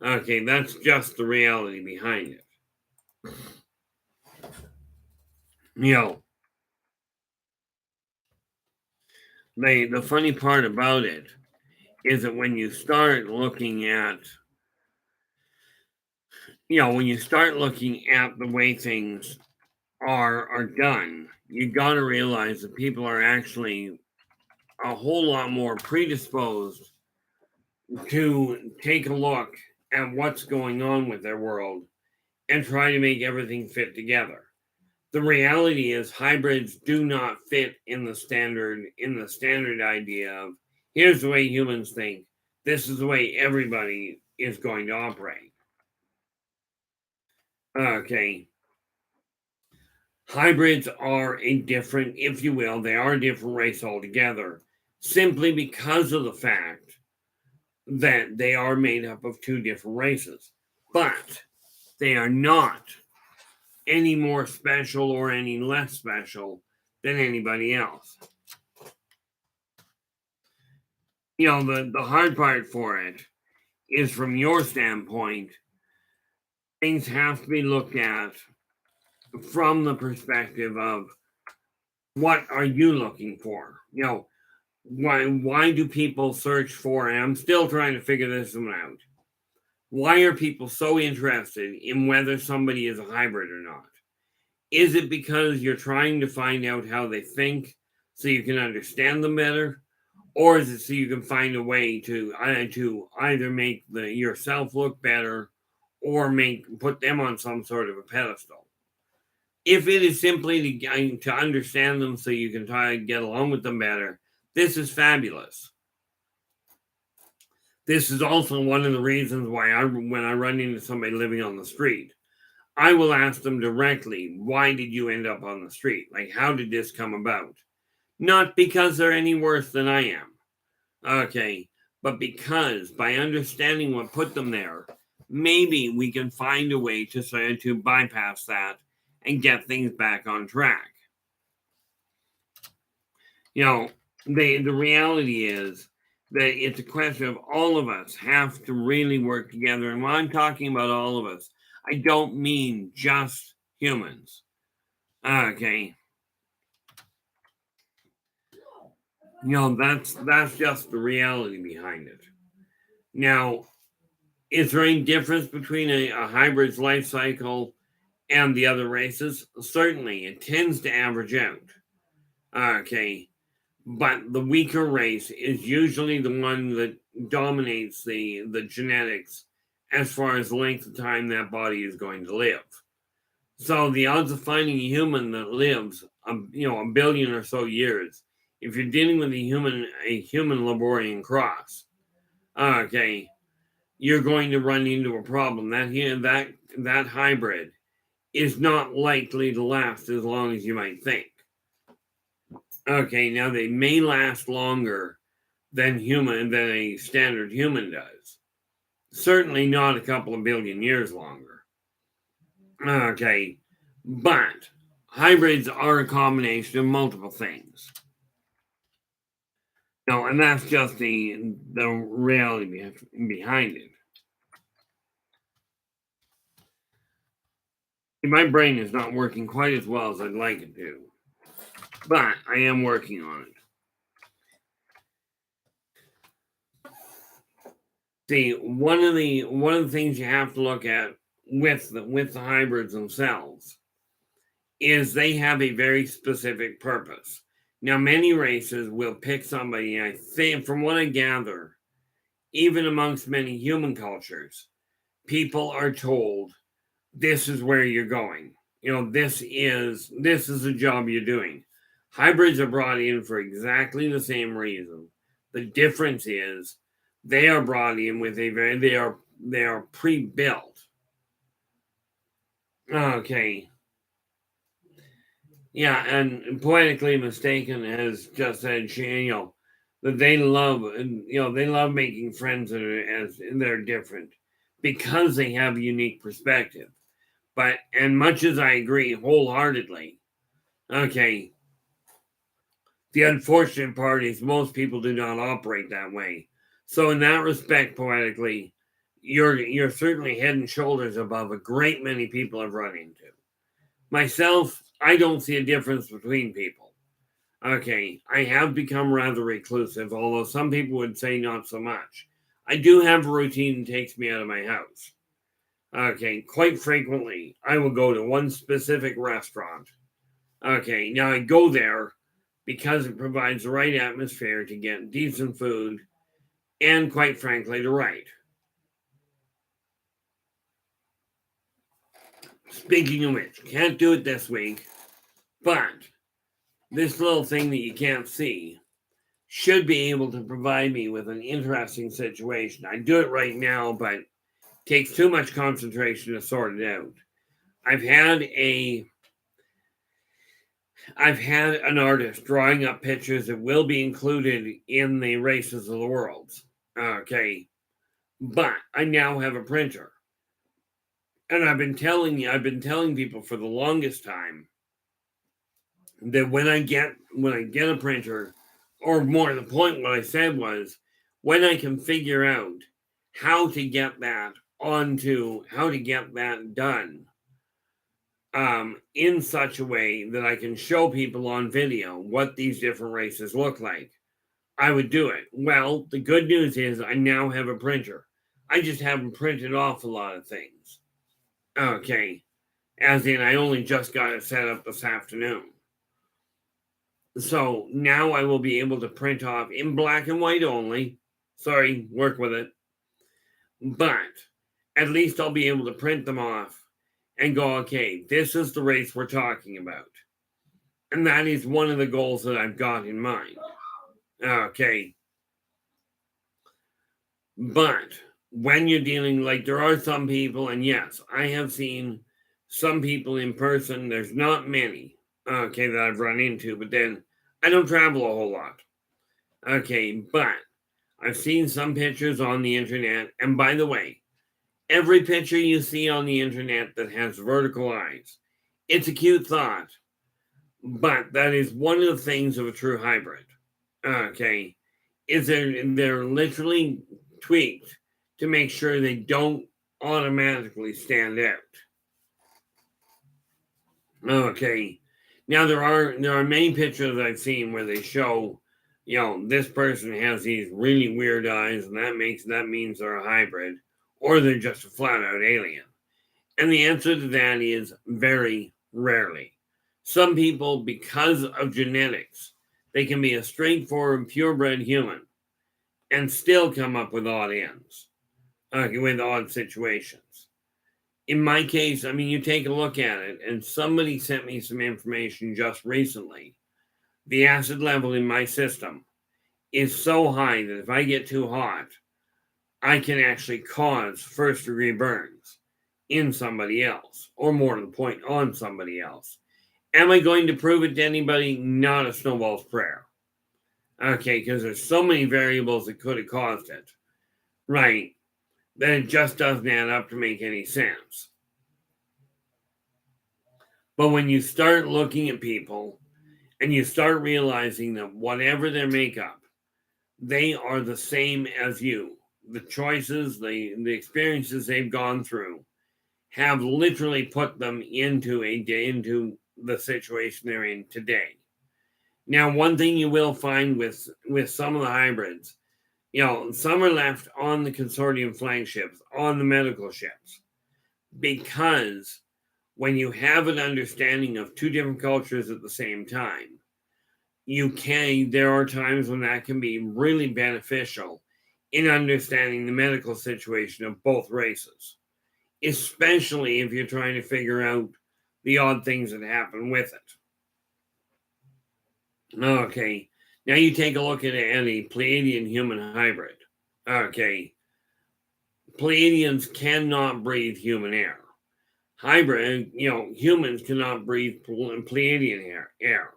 Okay, that's just the reality behind it. You know, the funny part about it is that when you start looking at the way things are done, you got to realize that people are actually a whole lot more predisposed to take a look at what's going on with their world and try to make everything fit together. The reality is hybrids do not fit in the standard idea of here's the way humans think, this is the way everybody is going to operate. Okay. Hybrids are a different, if you will, they are a different race altogether, simply because of the fact that they are made up of two different races. But they are not any more special or any less special than anybody else. You know, the hard part for it is from your standpoint, things have to be looked at from the perspective of what are you looking for? You know, why do people search for, and I'm still trying to figure this one out. Why are people so interested in whether somebody is a hybrid or not? Is it because you're trying to find out how they think so you can understand them better? Or is it so you can find a way to either make yourself look better or put them on some sort of a pedestal? If it is simply to understand them so you can try to get along with them better, this is fabulous. This is also one of the reasons why when I run into somebody living on the street, I will ask them directly, why did you end up on the street? Like, how did this come about? Not because they're any worse than I am. Okay, but because by understanding what put them there, maybe we can find a way to bypass that and get things back on track. You know, the reality is that it's a question of all of us have to really work together. And when I'm talking about all of us, I don't mean just humans. Okay. You know, that's just the reality behind it. Now, is there any difference between a hybrid's life cycle and the other races? Certainly, it tends to average out. Okay. But the weaker race is usually the one that dominates the genetics as far as the length of time that body is going to live. So the odds of finding a human that lives, a billion or so years, if you're dealing with a human Laborian cross, okay, you're going to run into a problem. That hybrid is not likely to last as long as you might think. Okay, now they may last longer than a standard human does. Certainly not a couple of billion years longer. Okay, but hybrids are a combination of multiple things. No, and that's just the reality behind it. My brain is not working quite as well as I'd like it to, but I am working on it. See, one of the things you have to look at with the hybrids themselves is they have a very specific purpose. Now, many races will pick somebody, and I think, from what I gather, even amongst many human cultures, people are told, this is where you're going. You know, this is the job you're doing. Hybrids are brought in for exactly the same reason. The difference is they are brought in with they are pre-built. Okay. Yeah, and Poetically Mistaken has just said, that they love making friends as they're different because they have a unique perspective. But, and much as I agree wholeheartedly, okay, the unfortunate part is most people do not operate that way. So in that respect, Poetically, you're certainly head and shoulders above a great many people I've run into. Myself, I don't see a difference between people. Okay, I have become rather reclusive, although some people would say not so much. I do have a routine that takes me out of my house. Okay, quite frequently, I will go to one specific restaurant. Okay, now I go there because it provides the right atmosphere to get decent food and, quite frankly, to write. Speaking of which, can't do it this week, but this little thing that you can't see should be able to provide me with an interesting situation. I do it right now, but it takes too much concentration to sort it out. I've had an artist drawing up pictures that will be included in the Races of the World. Okay. But I now have a printer. And I've been telling people for the longest time that when I get a printer, or more to the point, what I said was, when I can figure out how to get that done in such a way that I can show people on video what these different races look like, I would do it. Well, the good news is I now have a printer. I just haven't printed off a lot of things. Okay. As in, I only just got it set up this afternoon. So now I will be able to print off in black and white only. Sorry, work with it. But at least I'll be able to print them off and go, okay, this is the race we're talking about. And that is one of the goals that I've got in mind. Okay. But when you're dealing, like, there are some people, and yes, I have seen some people in person. There's not many, okay, that I've run into, but then I don't travel a whole lot. Okay, but I've seen some pictures on the internet, and by the way, every picture you see on the internet that has vertical eyes, it's a cute thought, but that is one of the things of a true hybrid. Okay, is they're literally tweaked to make sure they don't automatically stand out. Okay, now there are many pictures I've seen where they show, this person has these really weird eyes, and that means they're a hybrid, or they're just a flat out alien. And the answer to that is very rarely. Some people, because of genetics, they can be a straightforward, purebred human and still come up with odd ends, with odd situations. In my case, I mean, you take a look at it, and somebody sent me some information just recently. The acid level in my system is so high that if I get too hot, I can actually cause first-degree burns in somebody else, or more to the point, on somebody else. Am I going to prove it to anybody? Not a snowball's prayer. Okay, because there's so many variables that could have caused it. Right. That it just doesn't add up to make any sense. But when you start looking at people and you start realizing that whatever their makeup, they are the same as you. The choices, the experiences they've gone through have literally put them into the situation they're in today. Now, one thing you will find with some of the hybrids, some are left on the consortium flagships, on the medical ships, because when you have an understanding of two different cultures at the same time, there are times when that can be really beneficial in understanding the medical situation of both races, especially if you're trying to figure out the odd things that happen with it. Okay, now you take a look at a Pleiadian human hybrid. Okay, Pleiadians cannot breathe human air. Humans cannot breathe Pleiadian air.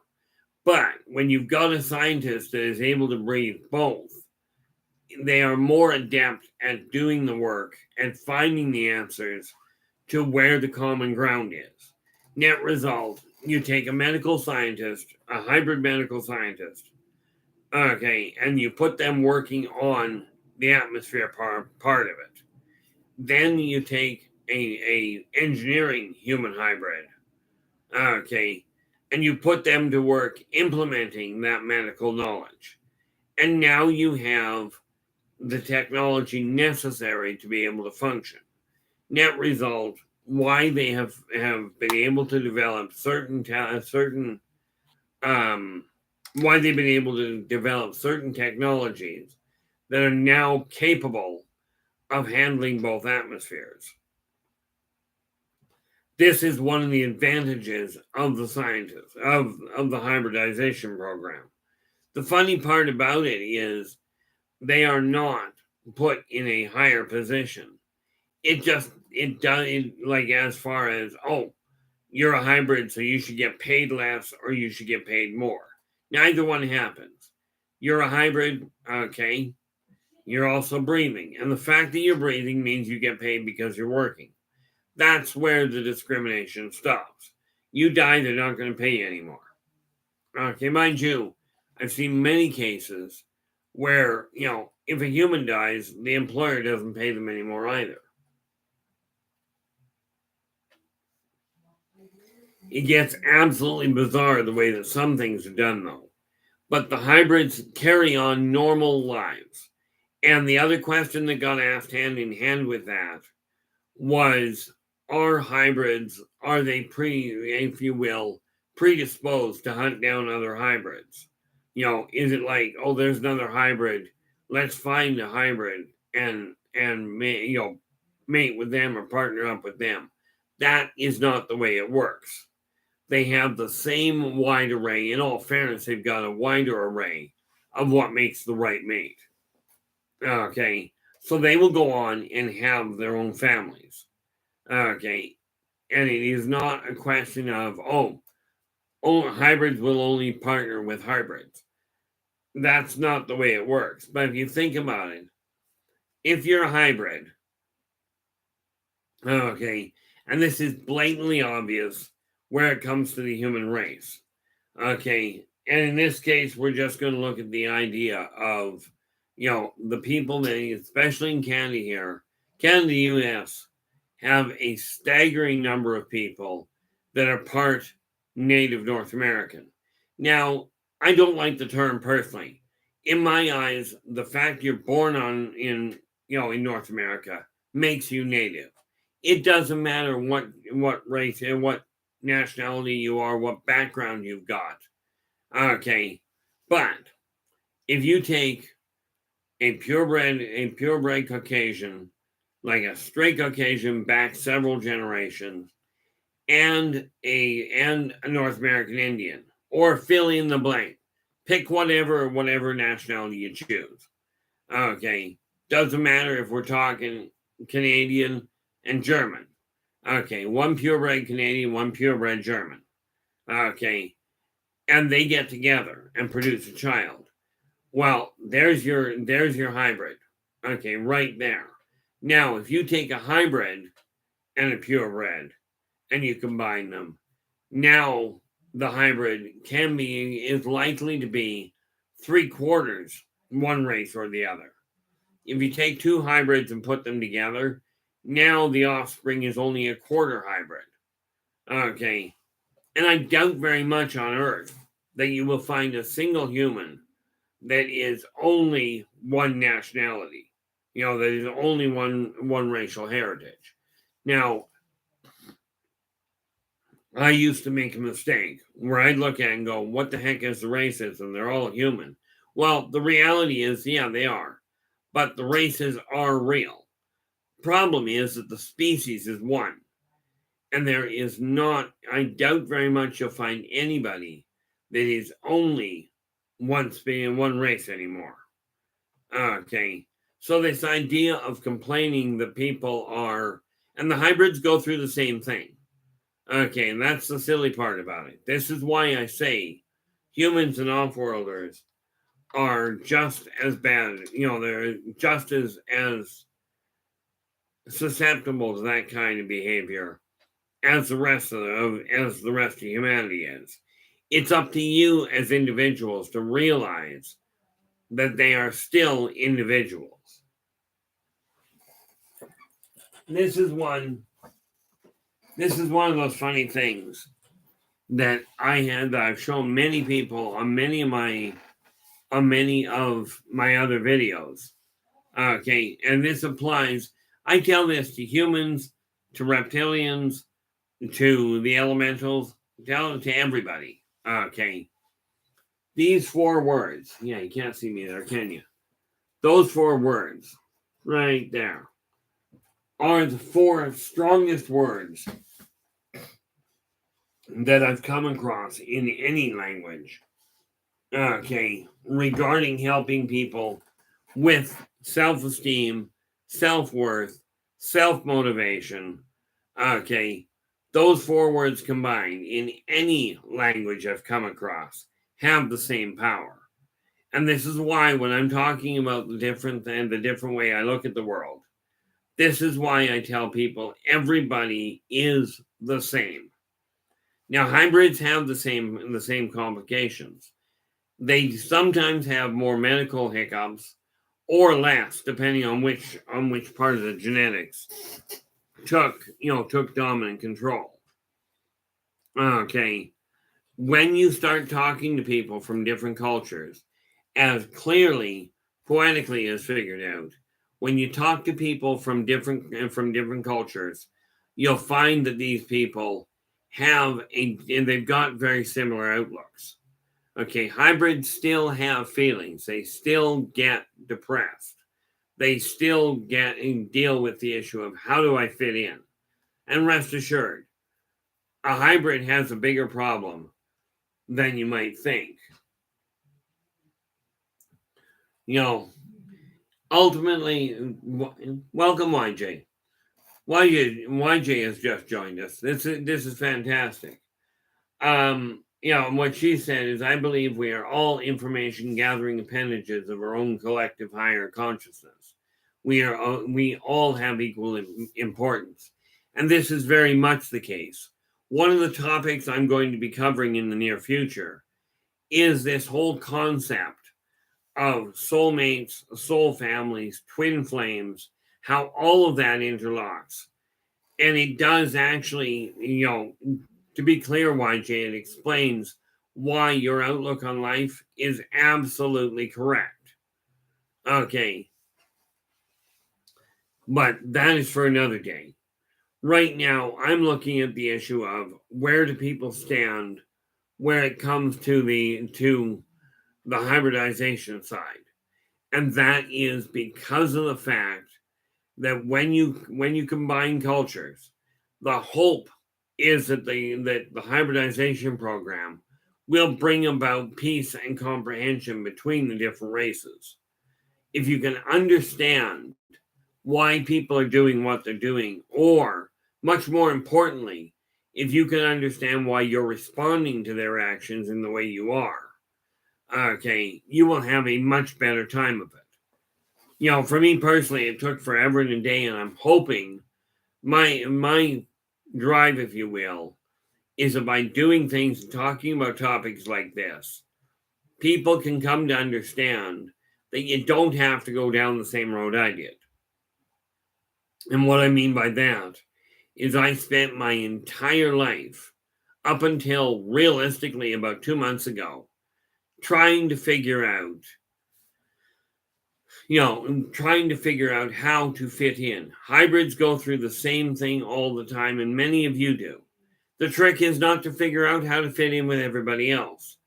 But when you've got a scientist that is able to breathe both, they are more adept at doing the work and finding the answers to where the common ground is. Net result, you take a medical scientist, a hybrid medical scientist, okay, and you put them working on the atmosphere part of it. Then you take a engineering human hybrid, okay, and you put them to work implementing that medical knowledge. And now you have the technology necessary to be able to function. Net result, why they have been able to develop certain why they've been able to develop certain technologies that are now capable of handling both atmospheres. This is one of the advantages of the scientists, of the hybridization program. The funny part about it is they are not put in a higher position. It does, like, as far as, oh, you're a hybrid, so you should get paid less or you should get paid more. Neither one happens. You're a hybrid, okay, you're also breathing. And the fact that you're breathing means you get paid because you're working. That's where the discrimination stops. You die, they're not going to pay you anymore. Okay, mind you, I've seen many cases where, if a human dies, the employer doesn't pay them anymore either. It gets absolutely bizarre the way that some things are done, though. But the hybrids carry on normal lives. And the other question that got asked hand in hand with that was, are hybrids, are they if you will, predisposed to hunt down other hybrids? Is it like, oh, there's another hybrid, let's find a hybrid and mate with them or partner up with them? That is not the way it works. They have the same wide array. In all fairness, they've got a wider array of what makes the right mate. Okay, so they will go on and have their own families. Okay, and it is not a question of, hybrids will only partner with hybrids. That's not the way it works. But if you think about it, if you're a hybrid, okay, and this is blatantly obvious where it comes to the human race, okay, and in this case, we're just going to look at the idea of, the people that, especially in Canada here, Canada, US, have a staggering number of people that are part Native North American. Now, I don't like the term personally. In my eyes, the fact you're born in North America makes you Native. It doesn't matter what race and what nationality you are, what background you've got. Okay, but if you take a purebred Caucasian, like a straight Caucasian back several generations, and a North American Indian, or fill in the blank, pick whatever nationality you choose. Okay, doesn't matter if we're talking Canadian and German. Okay, one purebred Canadian, one purebred German. Okay, and they get together and produce a child. Well, there's your hybrid. Okay, right there. Now, if you take a hybrid and a purebred and you combine them, now the hybrid is likely to be 3/4 one race or the other. If you take two hybrids and put them together, now the offspring is only 1/4 hybrid. Okay, and I doubt very much on Earth that you will find a single human that is only one nationality, that is only one racial heritage. Now, I used to make a mistake where I'd look at it and go, what the heck is the racism? They're all human. Well, the reality is, yeah, they are. But the races are real. Problem is that the species is one. And there is not, I doubt very much you'll find anybody that is only one race anymore. Okay. So this idea of complaining that people are, and the hybrids go through the same thing. Okay, and that's the silly part about it. This is why I say humans and off-worlders are just as bad. They're just as susceptible to that kind of behavior as the rest of humanity is. It's up to you as individuals to realize that they are still individuals. This is one of those funny things that I've shown many people on many of my other videos. Okay, and this applies. I tell this to humans, to reptilians, to the elementals, tell it to everybody. Okay. these 4 words, yeah, you can't see me there, can you? Those 4 words right there are the 4 strongest words that I've come across in any language, okay, regarding helping people with self-esteem, self-worth, self-motivation, okay. Those 4 words combined in any language I've come across have the same power. And this is why when I'm talking about the different way I look at the world, this is why I tell people everybody is the same. Now, hybrids have the same complications. They sometimes have more medical hiccups or less, depending on which part of the genetics took dominant control. Okay. When you start talking to people from different cultures, as clearly, poetically as figured out, when you talk to people from different cultures, you'll find that these people they've got very similar outlooks. Okay, hybrids still have feelings. They still get depressed. They still deal with the issue of how do I fit in? And rest assured, a hybrid has a bigger problem than you might think. Ultimately, welcome YJ. YJ has just joined us. This is fantastic. What she said is, I believe we are all information gathering appendages of our own collective higher consciousness. We all have equal importance, and this is very much the case. One of the topics I'm going to be covering in the near future is this whole concept of soulmates, soul families, twin flames, how all of that interlocks. And it does actually, to be clear, YJ, it explains why your outlook on life is absolutely correct. Okay. But that is for another day. Right now, I'm looking at the issue of where do people stand where it comes to the hybridization side. And that is because of the fact that when you combine cultures, the hope is that the hybridization program will bring about peace and comprehension between the different races. If you can understand why people are doing what they're doing, or much more importantly, if you can understand why you're responding to their actions in the way you are, okay, you will have a much better time of it. For me personally, it took forever and a day, and I'm hoping my drive, if you will, is that by doing things and talking about topics like this, people can come to understand that you don't have to go down the same road I did. And what I mean by that is I spent my entire life, up until realistically about 2 months ago, trying to figure out how to fit in. Hybrids go through the same thing all the time, and many of you do. The trick is not to figure out how to fit in with everybody else.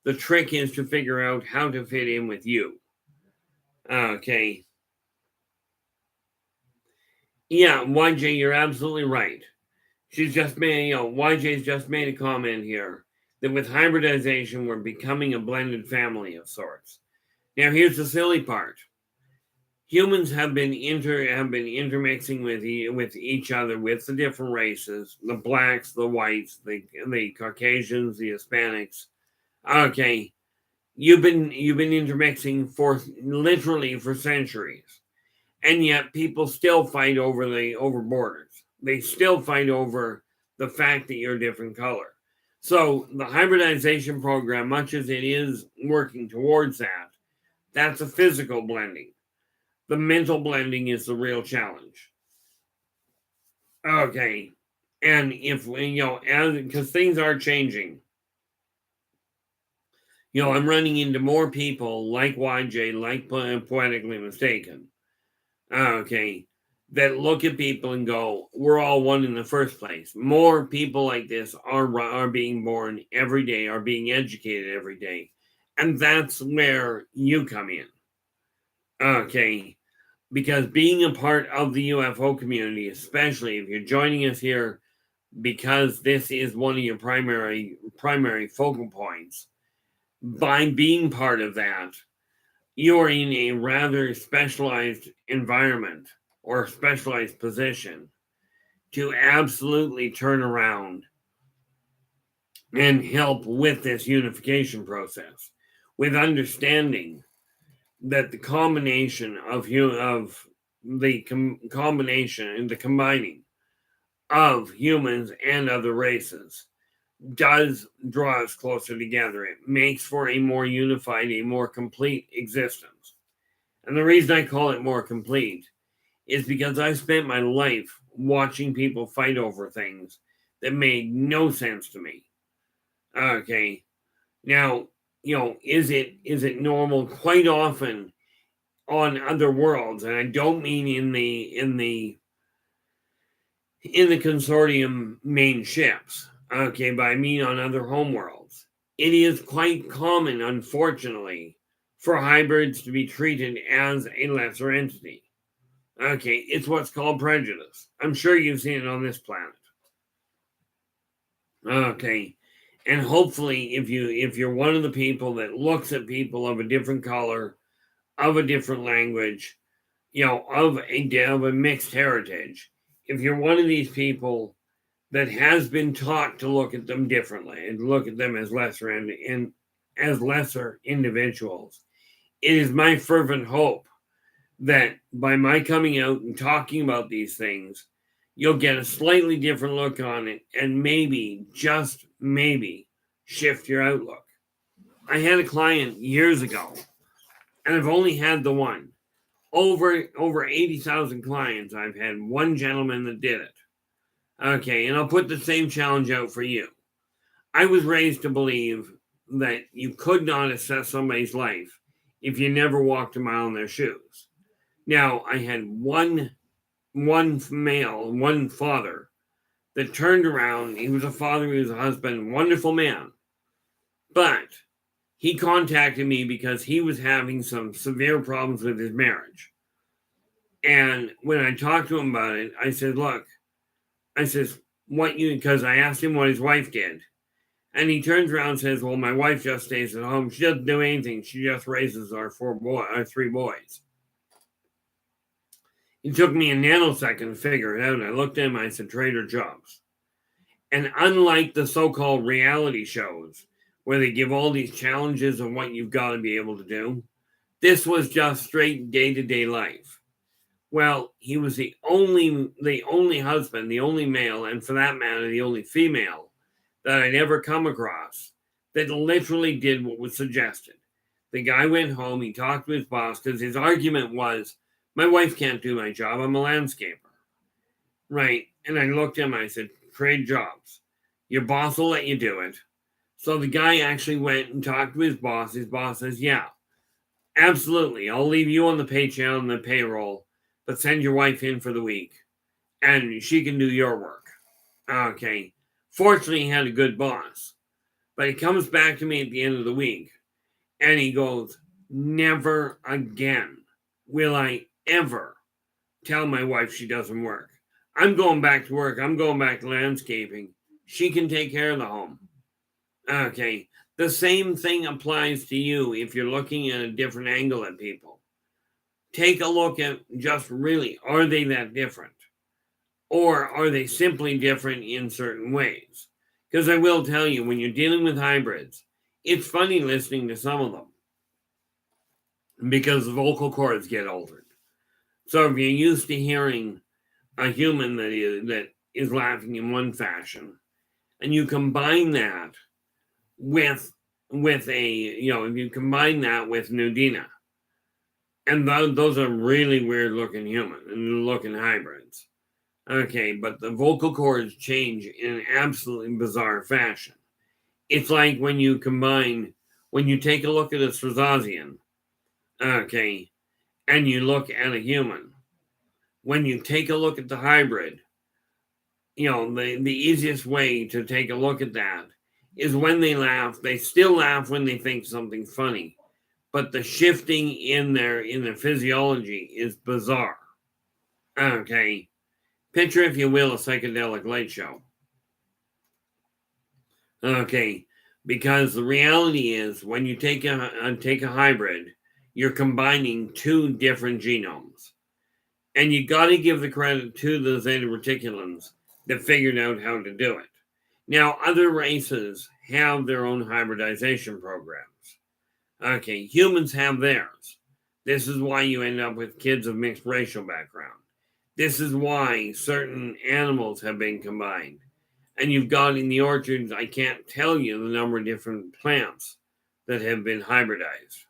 The trick is to figure out how to fit in with you. Okay. Yeah, YJ, you're absolutely right. She's just made, YJ's just made a comment here that with hybridization, we're becoming a blended family of sorts. Now, here's the silly part. Humans have been intermixing with each other, with the different races, the blacks, the whites, the Caucasians, the Hispanics. Okay, you've been intermixing for literally for centuries, and yet people still fight over borders. They still fight over the fact that you're a different color. So the hybridization program, much as it is working towards that, that's a physical blending. The mental blending is the real challenge. Okay. And if, because things are changing, I'm running into more people like YJ, like Poetically Mistaken, okay, that look at people and go, we're all one in the first place. More people like this are being born every day, are being educated every day. And that's where you come in. Okay. Because being a part of the UFO community, especially if you're joining us here because this is one of your primary focal points, by being part of that, you're in a rather specialized environment or specialized position to absolutely turn around and help with this unification process, with understanding that the combination of combination and the combining of humans and other races does draw us closer together. It makes for a more unified, a more complete existence. And the reason I call it more complete is because I spent my life watching people fight over things that made no sense to me. Okay. Now, is it normal? Quite often on other worlds, and I don't mean in the consortium main ships, okay, but I mean on other homeworlds. It is quite common, unfortunately, for hybrids to be treated as a lesser entity. Okay, it's what's called prejudice. I'm sure you've seen it on this planet. Okay, and hopefully, if you're one of the people that looks at people of a different color, of a different language, of a mixed heritage, if you're one of these people that has been taught to look at them differently and look at them as lesser and as lesser individuals, it is my fervent hope that by my coming out and talking about these things, you'll get a slightly different look on it and maybe, just maybe, shift your outlook. I had a client years ago, and I've only had the one. Over 80,000 clients, I've had one gentleman that did it. Okay, and I'll put the same challenge out for you. I was raised to believe that you could not assess somebody's life if you never walked a mile in their shoes. Now, I had one male, one father that turned around. He was a father, he was a husband, wonderful man. But he contacted me because he was having some severe problems with his marriage. And when I talked to him about it, I said, look, because I asked him what his wife did. And he turns around and says, well, my wife just stays at home. She doesn't do anything. She just raises our three boys. It took me a nanosecond to figure it out. I looked at him and I said, Trader Jobs. And unlike the so-called reality shows where they give all these challenges of what you've got to be able to do, this was just straight day-to-day life. Well, he was the only husband, the only male, and for that matter, the only female that I'd ever come across that literally did what was suggested. The guy went home, he talked to his boss, because his argument was, my wife can't do my job, I'm a landscaper. Right, and I looked at him, I said, trade jobs. Your boss will let you do it. So the guy actually went and talked to his boss. His boss says, yeah, absolutely, I'll leave you on the paycheck and the payroll, but send your wife in for the week, and she can do your work. Okay. Fortunately, he had a good boss. But he comes back to me at the end of the week, and he goes, never again will I ever tell my wife she doesn't work. I'm going back to work. I'm going back to landscaping. She can take care of the home. Okay. The same thing applies to you if you're looking at a different angle at people. Take a look at just really, are they that different? Or are they simply different in certain ways? Because I will tell you, when you're dealing with hybrids, it's funny listening to some of them because the vocal cords get altered. So if you're used to hearing a human that is laughing in one fashion, and you combine that with if you combine that with Nudina, and those are really weird looking looking hybrids. Okay, but the vocal cords change in an absolutely bizarre fashion. It's like when you take a look at a Swazian, okay, and you look at a human. When you take a look at the hybrid, the easiest way to take a look at that is when they laugh, they still laugh when they think something's funny, but the shifting in their physiology is bizarre. Okay, picture, if you will, a psychedelic light show. Okay, because the reality is, when you take a hybrid, you're combining two different genomes, and you got to give the credit to the Zeta Reticulans that figured out how to do it. Now, other races have their own hybridization programs. Okay, humans have theirs. This is why you end up with kids of mixed racial background. This is why certain animals have been combined. And you've got in the orchards, I can't tell you the number of different plants that have been hybridized.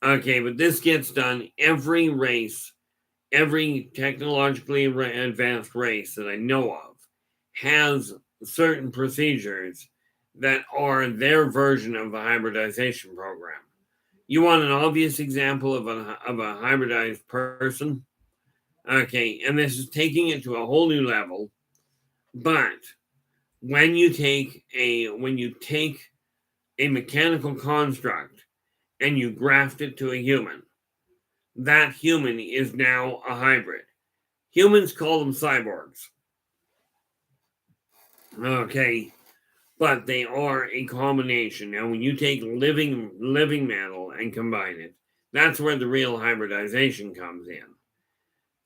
Okay, but this gets done. Every race, every technologically advanced race that I know of has certain procedures that are their version of a hybridization program. You want an obvious example of a hybridized person? Okay, and this is taking it to a whole new level. But when you take a mechanical construct and you graft it to a human, that human is now a hybrid. Humans call them cyborgs. Okay, but they are a combination. Now, when you take living metal and combine it, that's where the real hybridization comes in.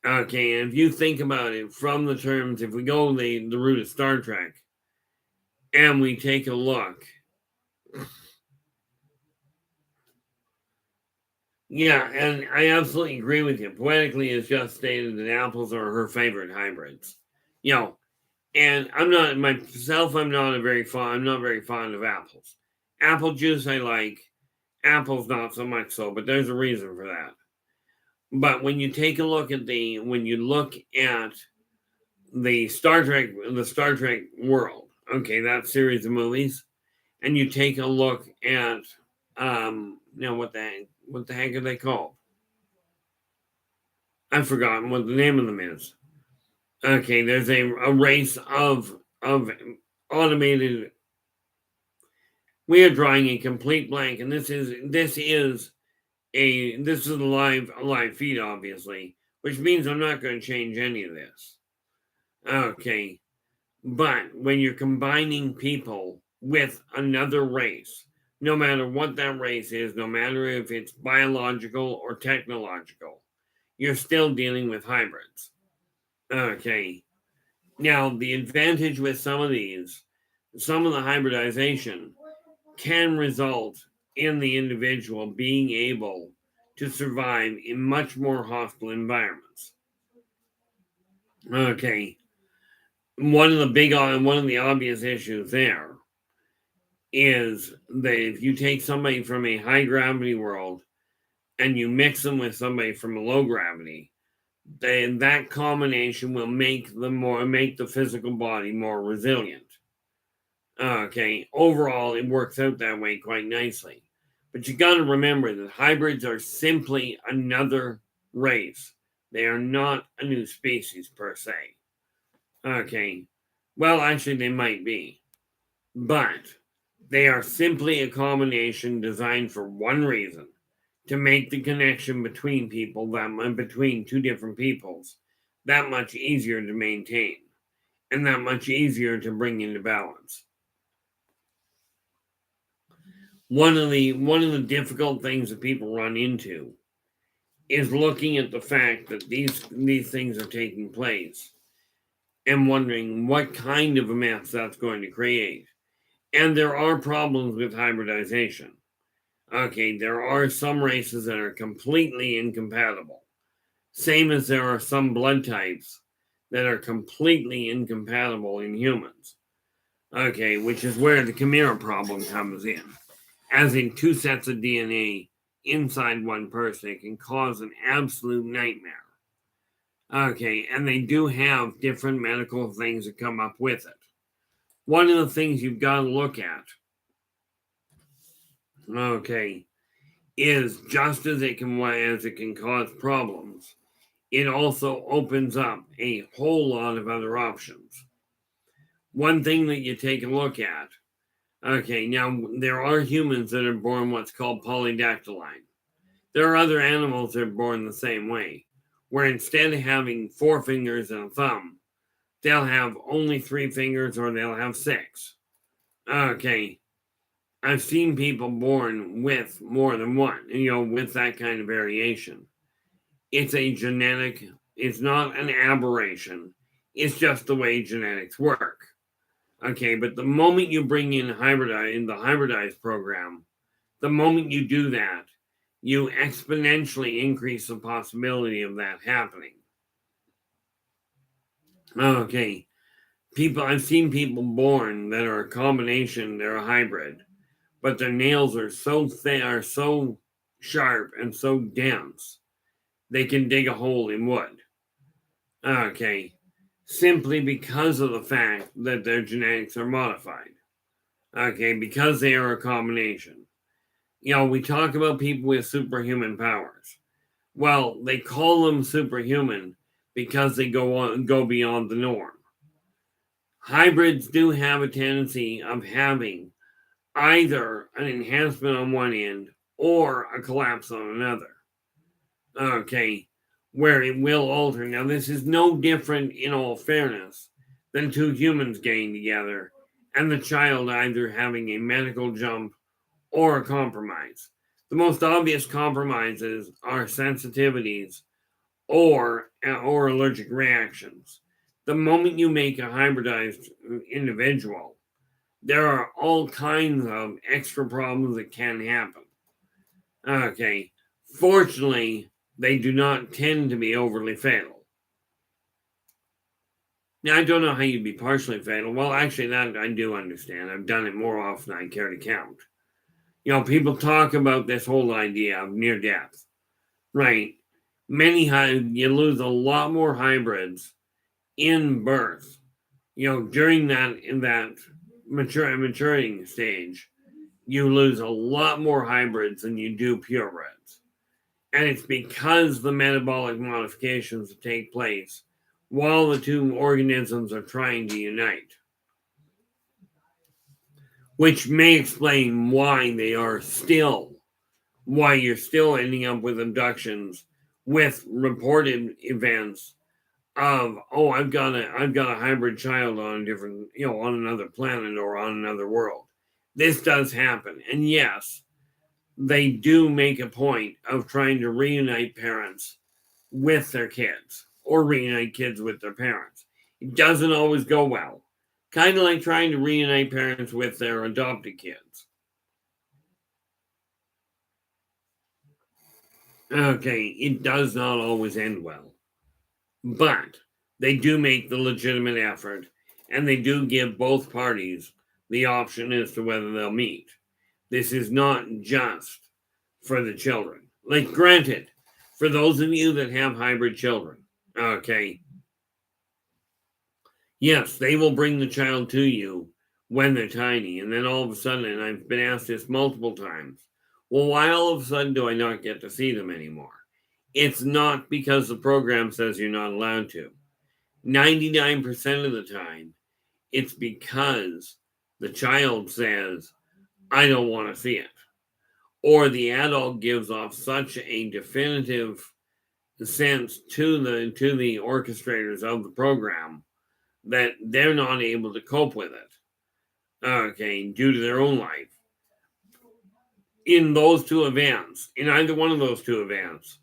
Okay, and if you think about it from the terms, if we go the route of Star Trek, and we take a look, yeah, and I absolutely agree with you. Poetically has just stated that apples are her favorite hybrids. You know, and I'm not myself. I'm not very fond of apples. Apple juice I like. Apples not so much so, but there's a reason for that. But when you take a look at the Star Trek world, okay, that series of movies, and you take a look at now what the heck are they called? I've forgotten what the name of them is. Okay, there's a race of automated. We are drawing a complete blank, and this is a live feed, obviously, which means I'm not going to change any of this. Okay, but when you're combining people with another race, no matter what that race is, no matter if it's biological or technological, you're still dealing with hybrids. Okay. Now, the advantage with some of the hybridization can result in the individual being able to survive in much more hostile environments. Okay. One of the obvious issues there is that if you take somebody from a high gravity world and you mix them with somebody from a low gravity, then that combination will make the physical body more resilient. Okay, overall, it works out that way quite nicely. But you got to remember that hybrids are simply another race. They are not a new species per se. Okay, well, actually, they might be. But they are simply a combination designed for one reason: to make the connection between between two different peoples that much easier to maintain and that much easier to bring into balance. One of the difficult things that people run into is looking at the fact that these things are taking place and wondering what kind of a mess that's going to create. And there are problems with hybridization. Okay, there are some races that are completely incompatible. Same as there are some blood types that are completely incompatible in humans. Okay, which is where the chimera problem comes in. As in, two sets of DNA inside one person, it can cause an absolute nightmare. Okay, and they do have different medical things that come up with it. One of the things you've got to look at, okay, is just as it can cause problems, it also opens up a whole lot of other options. One thing that you take a look at, Okay, now there are humans that are born what's called polydactyline. There are other animals that are born the same way, where instead of having 4 fingers and a thumb, they'll have only 3 fingers or they'll have 6. Okay, I've seen people born with more than one, with that kind of variation. It's a genetic, it's not an aberration. It's just the way genetics work. Okay, but the moment you bring in the hybridized program, the moment you do that, you exponentially increase the possibility of that happening. Okay, I've seen people born that are a combination, they're a hybrid, but their nails are so thin, are so sharp and so dense, they can dig a hole in wood. Okay, simply because of the fact that their genetics are modified. Okay, because they are a combination. We talk about people with superhuman powers. Well, they call them superhuman because they go beyond the norm. Hybrids do have a tendency of having either an enhancement on one end or a collapse on another. Okay, where it will alter. Now, this is no different, in all fairness, than 2 humans getting together and the child either having a medical jump or a compromise. The most obvious compromises are sensitivities or allergic reactions. The moment you make a hybridized individual, there are all kinds of extra problems that can happen. Okay, fortunately, they do not tend to be overly fatal. Now, I don't know how you'd be partially fatal. Well, actually, that I do understand. I've done it more often than I care to count. People talk about this whole idea of near death, right? You lose a lot more hybrids in birth, during that maturing stage. You lose a lot more hybrids than you do purebreds. And it's because the metabolic modifications that take place while the 2 organisms are trying to unite, which may explain why you're still ending up with abductions with reported events of, oh, I've got a hybrid child on a different, on another planet or on another world. This does happen. And yes, they do make a point of trying to reunite parents with their kids or reunite kids with their parents. It doesn't always go well. Kind of like trying to reunite parents with their adopted kids. Okay, it does not always end well. But they do make the legitimate effort and they do give both parties the option as to whether they'll meet. This is not just for the children. Like, granted, for those of you that have hybrid children, okay, yes, they will bring the child to you when they're tiny. And then all of a sudden, and I've been asked this multiple times, well, why all of a sudden do I not get to see them anymore? It's not because the program says you're not allowed to. 99% of the time, it's because the child says, I don't want to see it. Or the adult gives off such a definitive sense to the orchestrators of the program that they're not able to cope with it, okay, due to their own life. In those 2 events, in either one of those 2 events,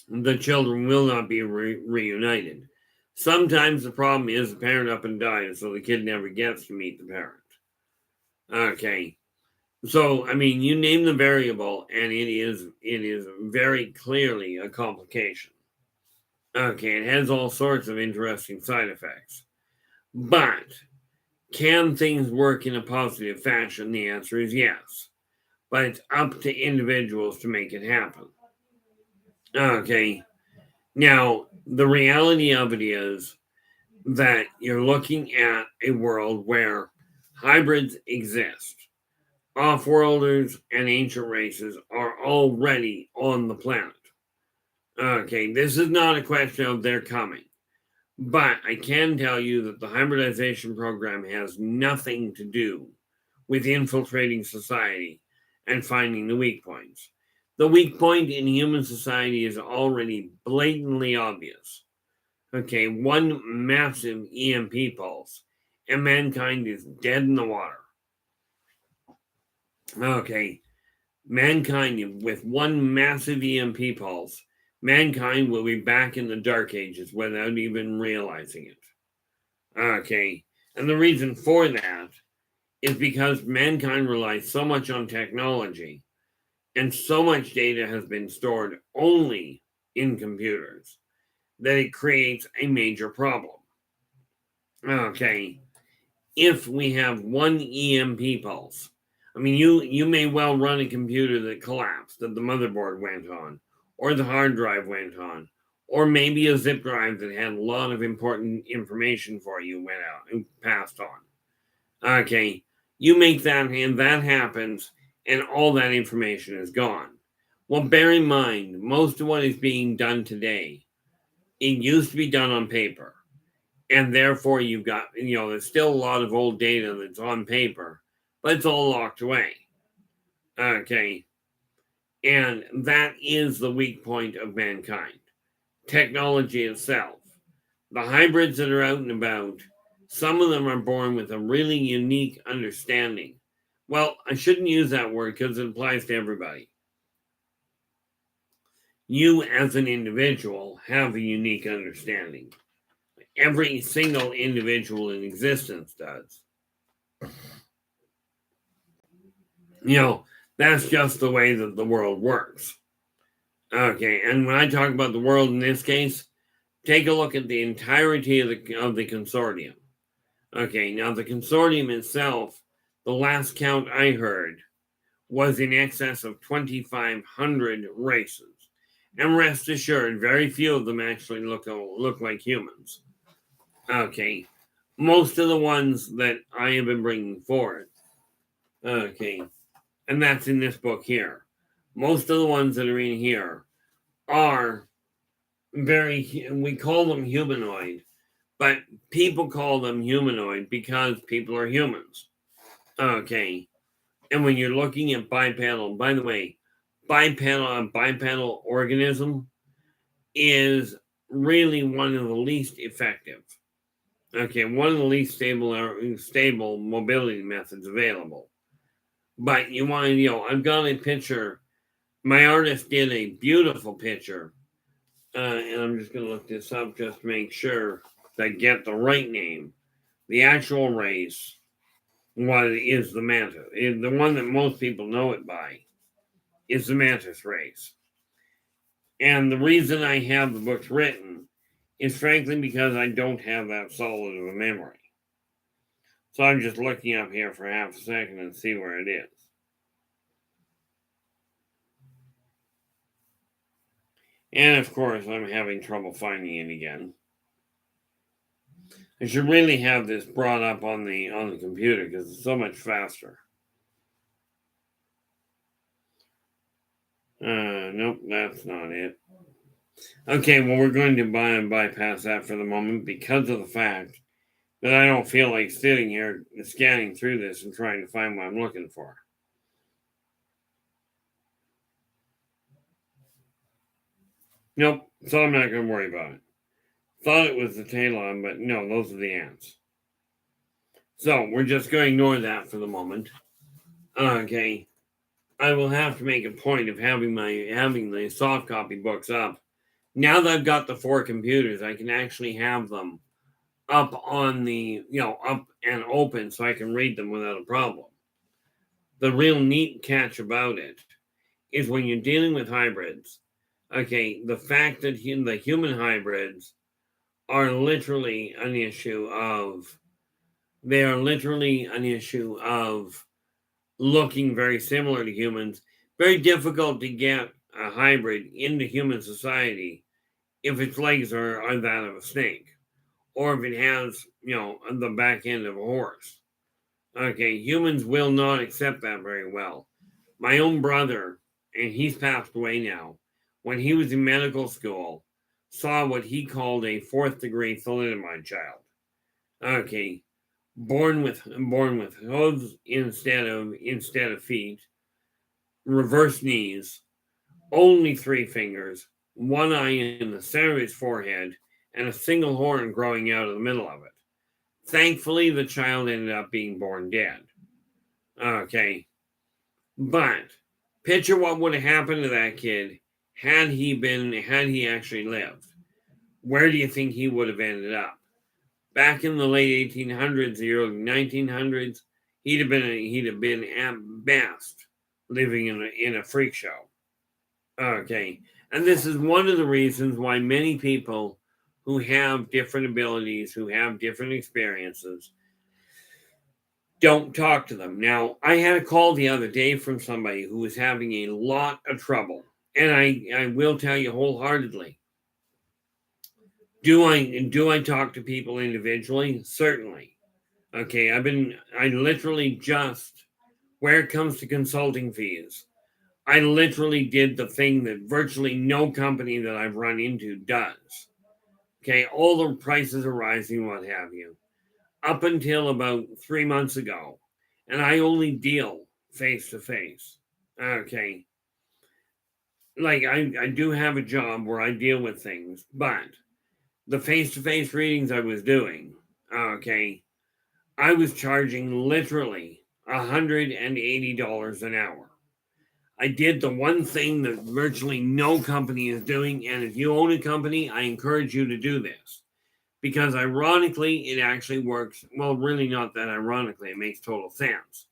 the children will not be reunited. Sometimes the problem is the parent up and dies, so the kid never gets to meet the parent. Okay. So, I mean, you name the variable, and it is very clearly a complication. Okay, it has all sorts of interesting side effects. But can things work in a positive fashion? The answer is yes. But it's up to individuals to make it happen. Okay. Now, the reality of it is that you're looking at a world where hybrids exist. Off-worlders and ancient races are already on the planet. Okay, this is not a question of they're coming. But I can tell you that the hybridization program has nothing to do with infiltrating society and finding the weak points. The weak point in human society is already blatantly obvious. Okay, one massive EMP pulse, and mankind is dead in the water. Okay, mankind, with one massive EMP pulse, mankind will be back in the Dark Ages without even realizing it. Okay, and the reason for that is because mankind relies so much on technology and so much data has been stored only in computers that it creates a major problem. Okay, if we have one EMP pulse, I mean, you may well run a computer that collapsed, that the motherboard went on, or the hard drive went on, or maybe a zip drive that had a lot of important information for you went out and passed on. Okay, you make that, and that happens, and all that information is gone. Well, bear in mind, most of what is being done today, it used to be done on paper. And therefore, you've got, there's still a lot of old data that's on paper, but it's all locked away. Okay. And that is the weak point of mankind technology itself. The hybrids that are out and about, some of them are born with a really unique understanding. Well, I shouldn't use that word because it applies to everybody. You, as an individual, have a unique understanding. Every single individual in existence does. That's just the way that the world works. Okay, and when I talk about the world in this case, take a look at the entirety of the consortium. Okay, now the consortium itself, the last count I heard, was in excess of 2,500 races. And rest assured, very few of them actually look like humans. Okay, most of the ones that I have been bringing forward, okay, and that's in this book here. Most of the ones that are in here are we call them humanoid, but people call them humanoid because people are humans. Okay, and when you're looking at bipedal, by the way, bipedal organism is really one of the least effective. Okay, one of the least stable mobility methods available. But I've got a picture. My artist did a beautiful picture, and I'm just going to look this up just to make sure that I get the right name. The actual race, what is the mantis? The one that most people know it by is the Mantis Race. And the reason I have the books written is frankly because I don't have that solid of a memory. So I'm just looking up here for half a second and see where it is. And of course, I'm having trouble finding it again. I should really have this brought up on the computer because it's so much faster. Nope, that's not it. Okay, well, we're going to bypass that for the moment because of the fact that I don't feel like sitting here scanning through this and trying to find what I'm looking for. Nope, so I'm not going to worry about it. Thought it was the Talon, but no, those are the ants. So we're just going to ignore that for the moment. Okay, I will have to make a point of having the soft copy books up. Now that I've got the 4 computers, I can actually have them up on the up and open so I can read them without a problem. The real neat catch about it is when you're dealing with hybrids. Okay, the fact that the human hybrids are literally an issue of looking very similar to humans. Very difficult to get a hybrid into human society if its legs are that of a snake or if it has, the back end of a horse. Okay, humans will not accept that very well. My own brother, and he's passed away now, when he was in medical school, saw what he called a 4th-degree thalidomide child. Okay, born with hooves instead of feet, reverse knees, only 3 fingers, 1 eye in the center of his forehead, and a single horn growing out of the middle of it. Thankfully, the child ended up being born dead. Okay, but picture what would have happened to that kid had he actually lived. Where do you think he would have ended up? Back in the late 1800s, the early 1900s, he'd have been at best living in a freak show. Okay, and this is one of the reasons why many people who have different abilities, who have different experiences, don't talk to them. Now, I had a call the other day from somebody who was having a lot of trouble, and I will tell you wholeheartedly. Do I talk to people individually? Certainly. Okay, I literally just, where it comes to consulting fees, I literally did the thing that virtually no company that I've run into does. Okay, all the prices are rising, what have you. Up until about 3 months ago, and I only deal face to face. Okay, like I do have a job where I deal with things, but the face to face readings I was doing, okay, I was charging literally $180 an hour. I did the one thing that virtually no company is doing, and if you own a company, I encourage you to do this. Because ironically, it actually works. Well, really not that ironically, it makes total sense.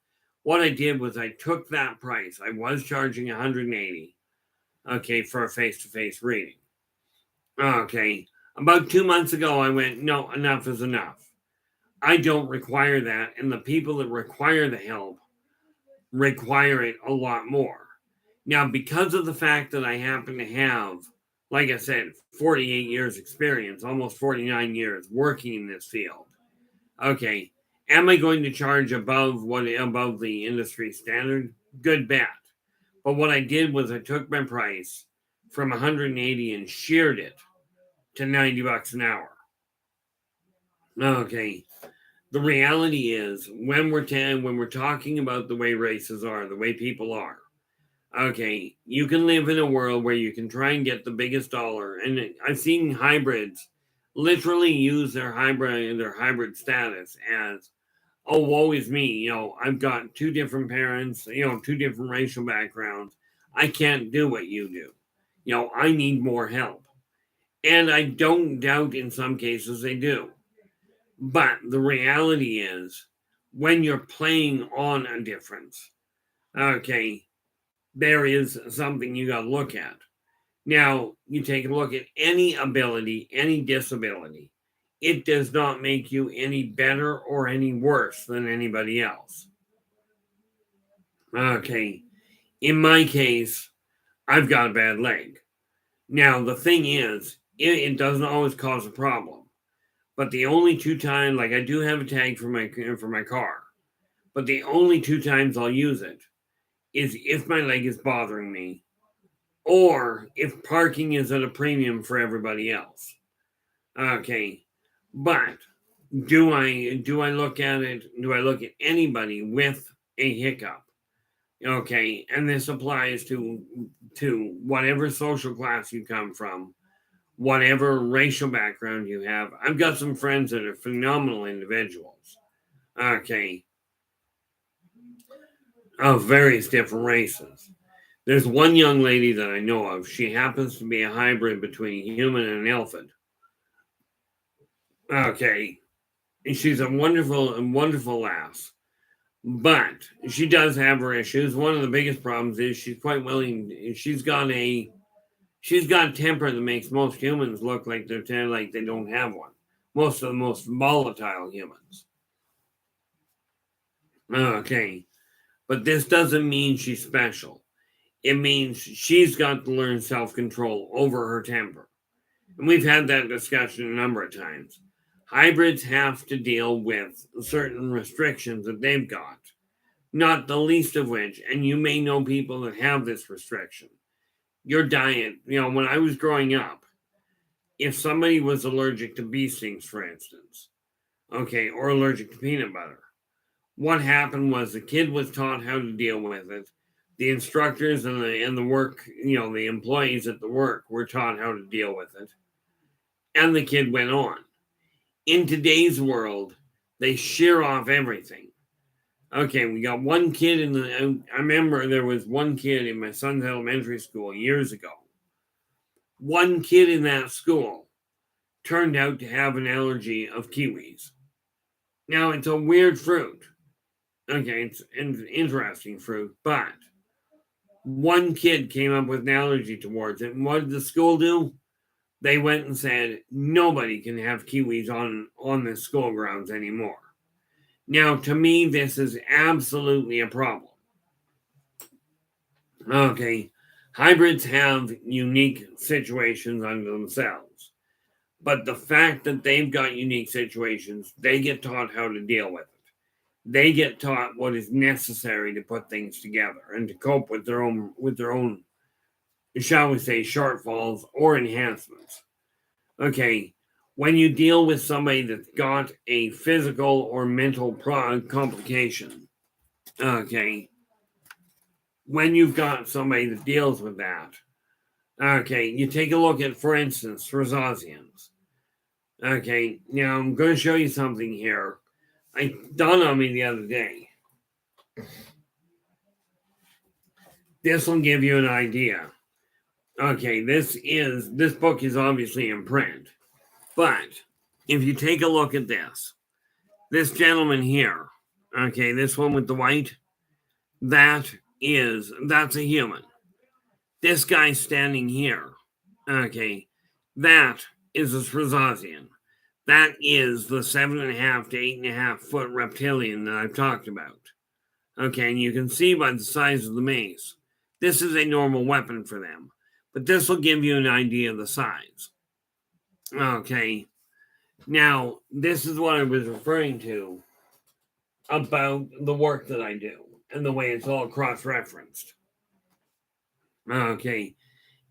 What I did was I took that price. I was charging $180, okay, for a face-to-face reading. Okay, about 2 months ago, I went, no, enough is enough. I don't require that, and the people that require the help require it a lot more. Now, because of the fact that I happen to have, like I said, 48 years experience, almost 49 years working in this field. Okay, am I going to charge above the industry standard? Good bet. But what I did was I took my price from 180 and sheared it to $90 an hour. Okay. The reality is when we're talking about the way races are, the way people are, okay, you can live in a world where you can try and get the biggest dollar. And I've seen hybrids literally use their hybrid status as, oh, woe is me. I've got 2 different parents, 2 different racial backgrounds. I can't do what you do. I need more help. And I don't doubt in some cases they do. But the reality is when you're playing on a difference, okay, there is something you got to look at. Now, you take a look at any ability, any disability. It does not make you any better or any worse than anybody else. Okay, in my case, I've got a bad leg. Now, the thing is, it doesn't always cause a problem. But the only 2 times, like I do have a tag for my car, but the only 2 times I'll use it is if my leg is bothering me or if parking is at a premium for everybody else. Okay, but do I look at it? Do I look at anybody with a hiccup? Okay, and this applies to whatever social class you come from, whatever racial background you have. I've got some friends that are phenomenal individuals. Okay, of various different races. There's one young lady that I know of. She happens to be a hybrid between a human and an elephant. Okay. And she's a wonderful lass. But she does have her issues. One of the biggest problems is she's quite willing. She's got a temper that makes most humans look like like they don't have one. Most of the most volatile humans. Okay. But this doesn't mean she's special. It means she's got to learn self-control over her temper. And we've had that discussion a number of times. Hybrids have to deal with certain restrictions that they've got, not the least of which, and you may know people that have this restriction. Your diet, when I was growing up, if somebody was allergic to bee stings, for instance, okay, or allergic to peanut butter, what happened was the kid was taught how to deal with it. The instructors and the work, the employees at the work were taught how to deal with it. And the kid went on. In today's world, they shear off everything. Okay, we got one kid I remember there was one kid in my son's elementary school years ago. One kid in that school turned out to have an allergy of kiwis. Now, it's a weird fruit. Okay, it's an interesting fruit, but one kid came up with an allergy towards it. And what did the school do? They went and said, nobody can have kiwis on the school grounds anymore. Now, to me, this is absolutely a problem. Okay, hybrids have unique situations unto themselves. But the fact that they've got unique situations, they get taught how to deal with it. They get taught what is necessary to put things together and to cope with their own, shall we say, shortfalls or enhancements. Okay, when you deal with somebody that's got a physical or mental complication, okay, when you've got somebody that deals with that, okay, you take a look at, for instance, Rosasians. Okay, now I'm going to show you something here. It dawned on me the other day. This will give you an idea. Okay, this book is obviously in print, but if you take a look at this gentleman here, okay, this one with the white, that's a human. This guy standing here, okay, that is a Rosasian. That is the 7.5 to 8.5 foot reptilian that I've talked about. Okay, and you can see by the size of the mace, this is a normal weapon for them. But this will give you an idea of the size. Okay, now this is what I was referring to about the work that I do and the way it's all cross-referenced. Okay,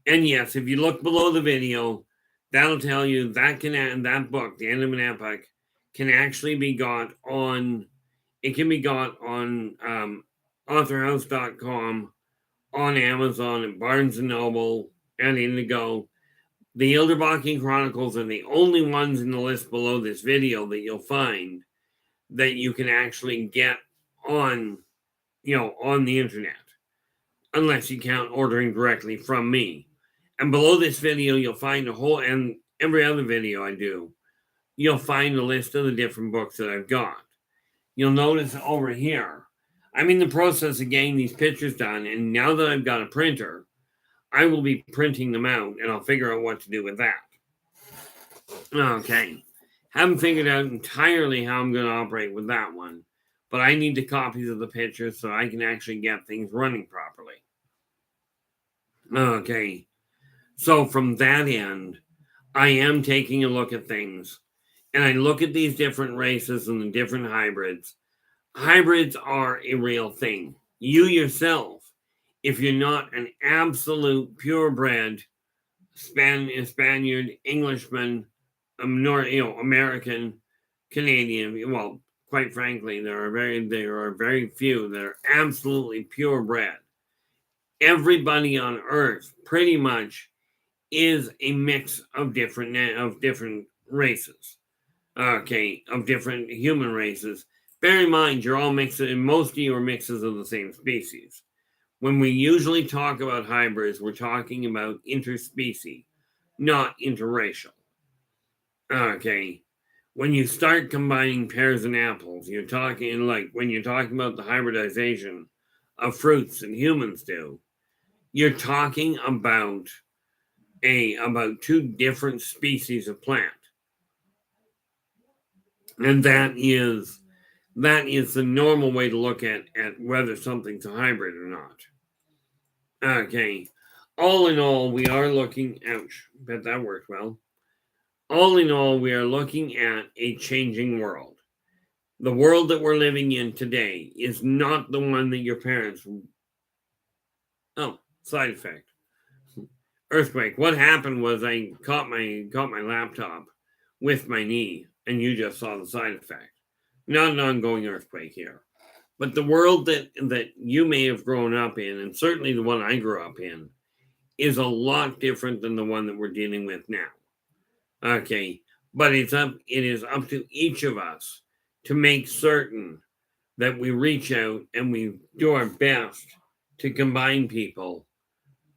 and yes, if you look below the video, that'll tell you that book, The End of an Epoch, can actually be got on. It can be got on authorhouse.com, on Amazon, and Barnes & Noble, and Indigo. The Yldrbac Chronicles are the only ones in the list below this video that you'll find that you can actually get on, on the internet, unless you count ordering directly from me. And below this video, you'll find and every other video I do, you'll find a list of the different books that I've got. You'll notice over here, I'm in the process of getting these pictures done, and now that I've got a printer, I will be printing them out, and I'll figure out what to do with that. Okay. Haven't figured out entirely how I'm going to operate with that one, but I need the copies of the pictures so I can actually get things running properly. Okay. So from that end, I am taking a look at things, and I look at these different races and the different hybrids. Hybrids are a real thing. You yourself, if you're not an absolute purebred Spaniard, Englishman, American, Canadian, well, quite frankly, there are very few that are absolutely purebred. Everybody on Earth pretty much is a mix of different races. Okay, of different human races. Bear in mind, you're all mixes, most of you are mixes of the same species. When we usually talk about hybrids, we're talking about interspecies, not interracial. Okay, when you start combining pears and apples, you're talking like when you're talking about the hybridization of fruits that humans do, you're talking about two different species of plant. And that is the normal way to look at whether something's a hybrid or not. Okay. All in all, we are looking, ouch, bet that worked well. All in all, we are looking at a changing world. The world that we're living in today is not the one that your parents, side effect, earthquake. What happened was I caught my laptop with my knee, and you just saw the side effect. Not an ongoing earthquake here. But the world that you may have grown up in, and certainly the one I grew up in, is a lot different than the one that we're dealing with now. Okay, but it is up to each of us to make certain that we reach out and we do our best to combine people,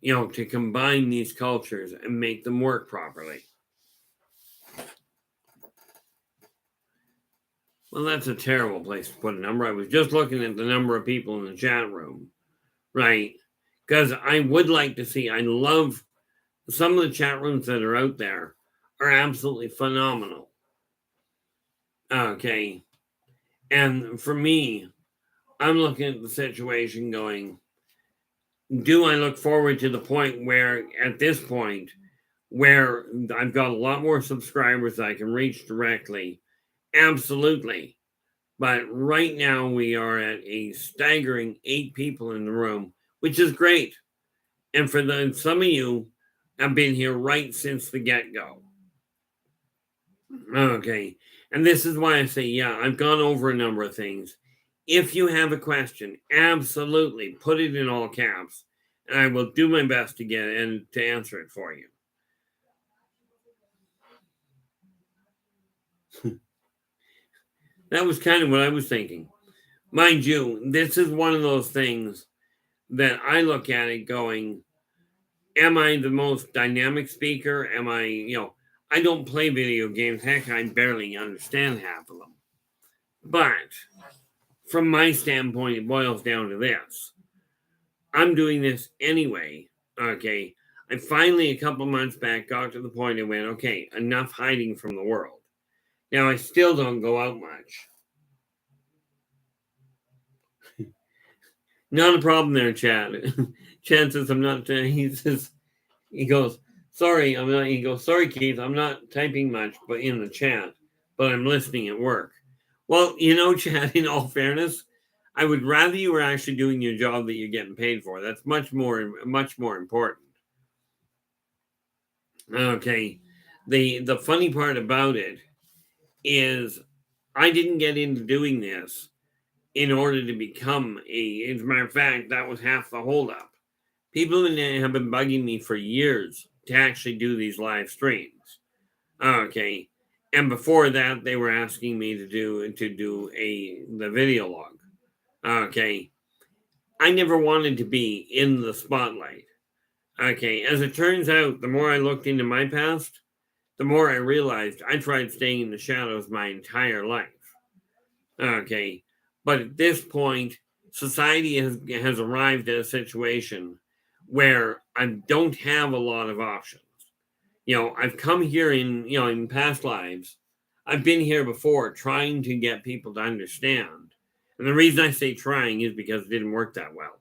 to combine these cultures and make them work properly. Well, that's a terrible place to put a number. I was just looking at the number of people in the chat room, right? Because I would like to see, I love some of the chat rooms that are out there are absolutely phenomenal. Okay. And for me, I'm looking at the situation going, do I look forward to the point where, at this point, where I've got a lot more subscribers I can reach directly? Absolutely. But right now we are at a staggering 8 people in the room, which is great. And for some of you have been here right since the get-go. Okay. And this is why I say, yeah, I've gone over a number of things. If you have a question, absolutely put it in all caps, and I will do my best to get and to answer it for you. That was kind of what I was thinking. Mind you, this is one of those things that I look at it going, am I the most dynamic speaker? Am I, I don't play video games. Heck, I barely understand half of them. But from my standpoint, it boils down to this. I'm doing this anyway. Okay. I finally, a couple months back, got to the point and went, okay, enough hiding from the world. Now, I still don't go out much. Not a problem there, Chad. Chad says, I'm not, he goes, sorry, I'm not, he goes, sorry, Keith, I'm not typing much, but in the chat, but I'm listening at work. Well, Chad, in all fairness, I would rather you were actually doing your job that you're getting paid for. That's much more important. Okay. The funny part about it is I didn't get into doing this in order to become as a matter of fact, that was half the holdup. People have been bugging me for years to actually do these live streams. Okay. And before that, they were asking me to do the video log. Okay. I never wanted to be in the spotlight. Okay. As it turns out, the more I looked into my past, the more I realized I tried staying in the shadows my entire life. Okay. But at this point, society has arrived at a situation where I don't have a lot of options. I've come here in past lives. I've been here before trying to get people to understand. And the reason I say trying is because it didn't work that well.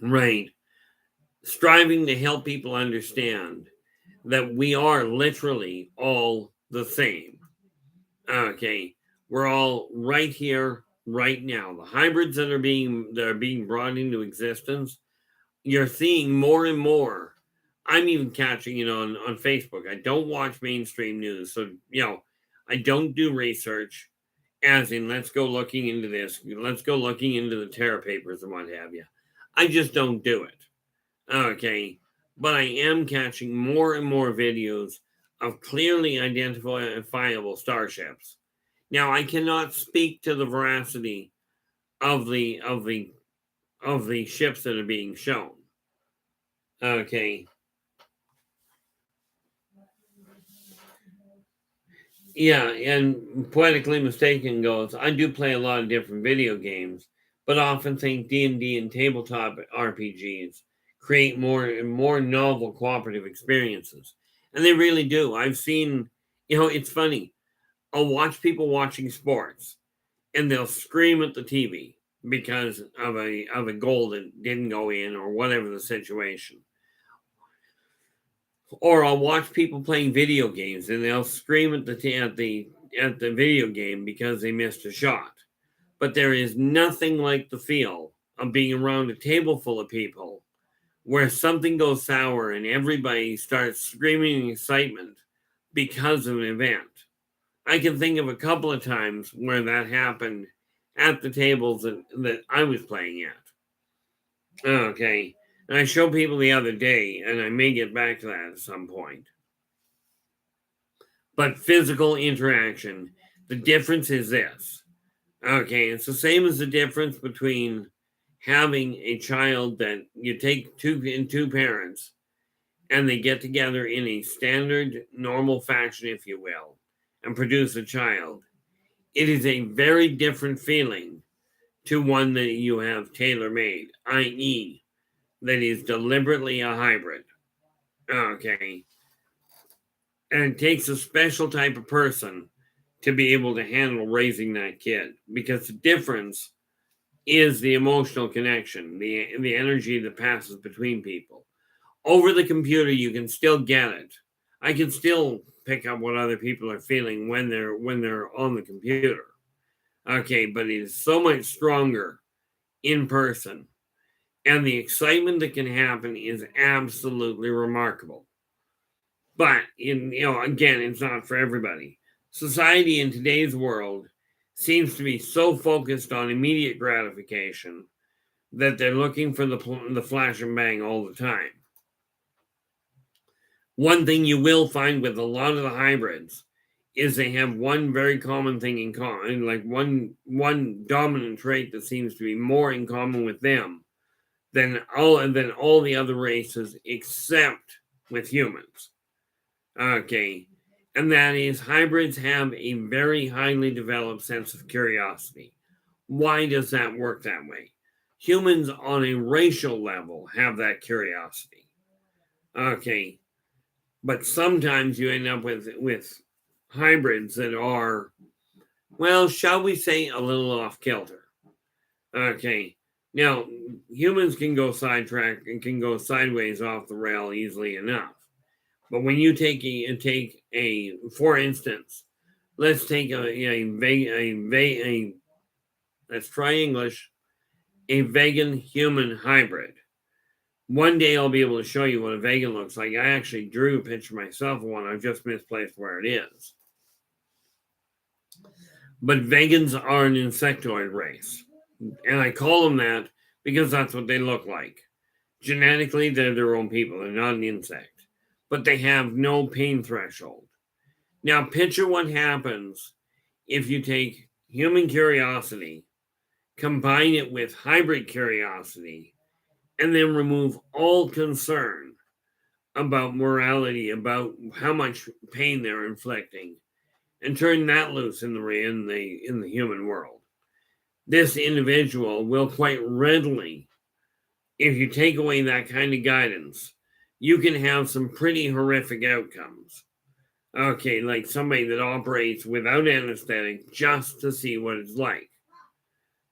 Right. Striving to help people understand that we are literally all the same. Okay. We're all right here, right now. The hybrids that are being brought into existence, you're seeing more and more. I'm even catching it on Facebook. I don't watch mainstream news. So, I don't do research as in let's go looking into this. Let's go looking into the Terra papers and what have you. I just don't do it. Okay. But I am catching more and more videos of clearly identifiable starships. Now, I cannot speak to the veracity of the ships that are being shown. Okay. Yeah, and Poetically Mistaken goes, I do play a lot of different video games, but often think D&D and tabletop RPGs create more and more novel cooperative experiences. And they really do. I've seen, it's funny. I'll watch people watching sports and they'll scream at the TV because of a goal that didn't go in or whatever the situation. Or I'll watch people playing video games and they'll scream at the video game because they missed a shot. But there is nothing like the feel of being around a table full of people where something goes sour and everybody starts screaming in excitement because of an event. I can think of a couple of times where that happened at the tables that I was playing at. Okay. And I showed people the other day, and I may get back to that at some point. But physical interaction, the difference is this. Okay, it's the same as the difference between having a child that you take two parents and they get together in a standard, normal fashion, if you will, and produce a child. It is a very different feeling to one that you have tailor-made, i.e., that is deliberately a hybrid. Okay. And it takes a special type of person to be able to handle raising that kid, because the difference is the emotional connection, the energy that passes between people. Over the computer, you can still get it. I can still pick up what other people are feeling when they're on the computer. Okay, but it is so much stronger in person, and the excitement that can happen is absolutely remarkable. But again, it's not for everybody. Society in today's world seems to be so focused on immediate gratification that they're looking for the flash and bang all the time. One thing you will find with a lot of the hybrids is they have one very common thing in common, like one dominant trait that seems to be more in common with them than all the other races except with humans. Okay, and that is hybrids have a very highly developed sense of curiosity. Why does that work that way? Humans on a racial level have that curiosity. Okay, but sometimes you end up with hybrids that are, well, shall we say, a little off kilter. Okay, now humans can go sidetrack and can go sideways off the rail easily enough. But when you take a for instance, let's take let's try English, a vegan human hybrid. One day I'll be able to show you what a vegan looks like. I actually drew a picture myself of one. I've just misplaced where it is. But vegans are an insectoid race. And I call them that because that's what they look like. Genetically, they're their own people. They're not an insect. But they have no pain threshold. Now, picture what happens if you take human curiosity, combine it with hybrid curiosity, and then remove all concern about morality, about how much pain they're inflicting, and turn that loose in the human world. This individual will quite readily, if you take away that kind of guidance, you can have some pretty horrific outcomes. Okay, like somebody that operates without anesthetic just to see what it's like,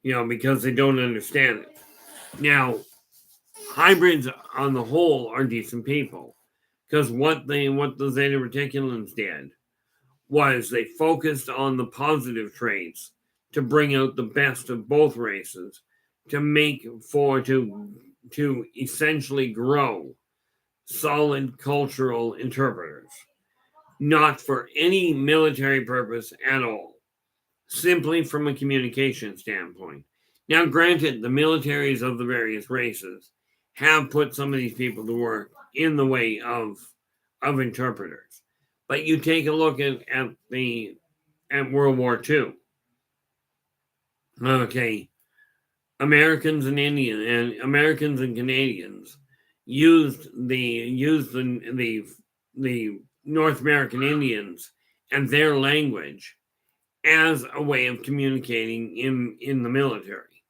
because they don't understand it. Now, hybrids on the whole are decent people, because what the Zeta Reticulans did was they focused on the positive traits to bring out the best of both races, to essentially grow solid cultural interpreters, not for any military purpose at all, simply from a communication standpoint. Now, granted, the militaries of the various races have put some of these people to work in the way of interpreters. But you take a look at World War II. Okay, Americans and Canadians used the North American Indians and their language as a way of communicating in the military.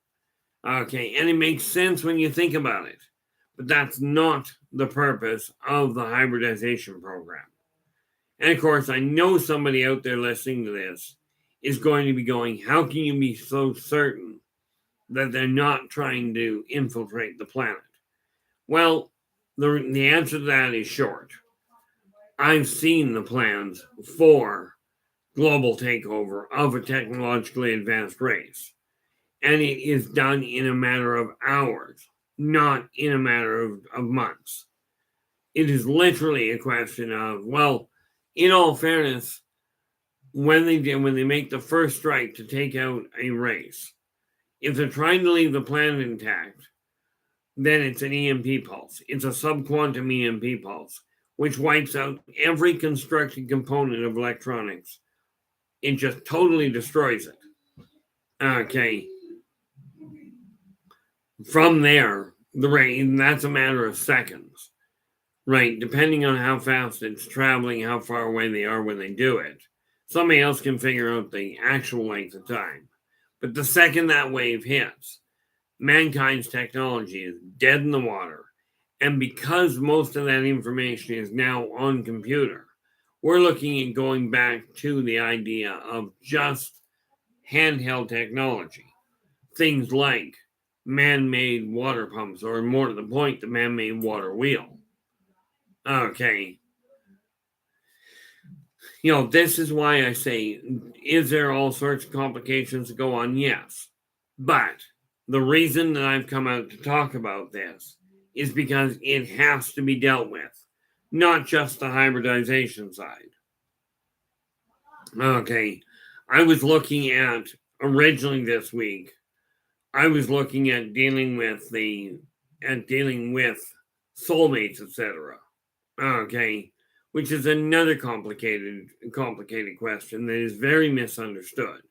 Okay, and it makes sense when you think about it, but that's not the purpose of the hybridization program. And of course, I know somebody out there listening to this is going to be going, how can you be so certain that they're not trying to infiltrate the planet? Well, the answer to that is short. I've seen the plans for global takeover of a technologically advanced race, and it is done in a matter of hours. not in a matter of months. It is literally a question of, well, in all fairness, when they make the first strike to take out a race, if they're trying to leave the planet intact, then it's an EMP pulse. It's a subquantum EMP pulse, which wipes out every constructed component of electronics. It just totally destroys it. Okay. From there, that's a matter of seconds, right? Depending on how fast it's traveling, how far away they are when they do it. Somebody else can figure out the actual length of time. But the second that wave hits, mankind's technology is dead in the water. And because most of that information is now on computer, we're looking at going back to the idea of just handheld technology. Things like man-made water pumps, or more to the point, the man-made water wheel. Okay. This is why I say, is there all sorts of complications that go on? Yes. But the reason that I've come out to talk about this is because it has to be dealt with, not just the hybridization side. Okay. I was looking at, originally this week, I was looking at dealing with soulmates, etc. Okay, which is another complicated question that is very misunderstood.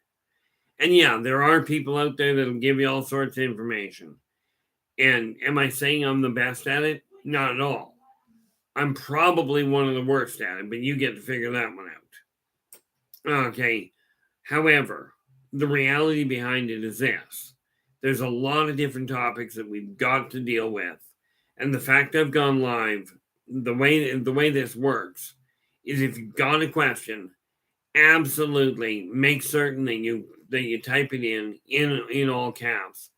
And yeah, there are people out there that'll give you all sorts of information. And am I saying I'm the best at it? Not at all. I'm probably one of the worst at it, but you get to figure that one out. Okay. However, the reality behind it is this. There's a lot of different topics that we've got to deal with. And the fact I've gone live, the way this works is, if you've got a question, absolutely make certain that you type it in all caps.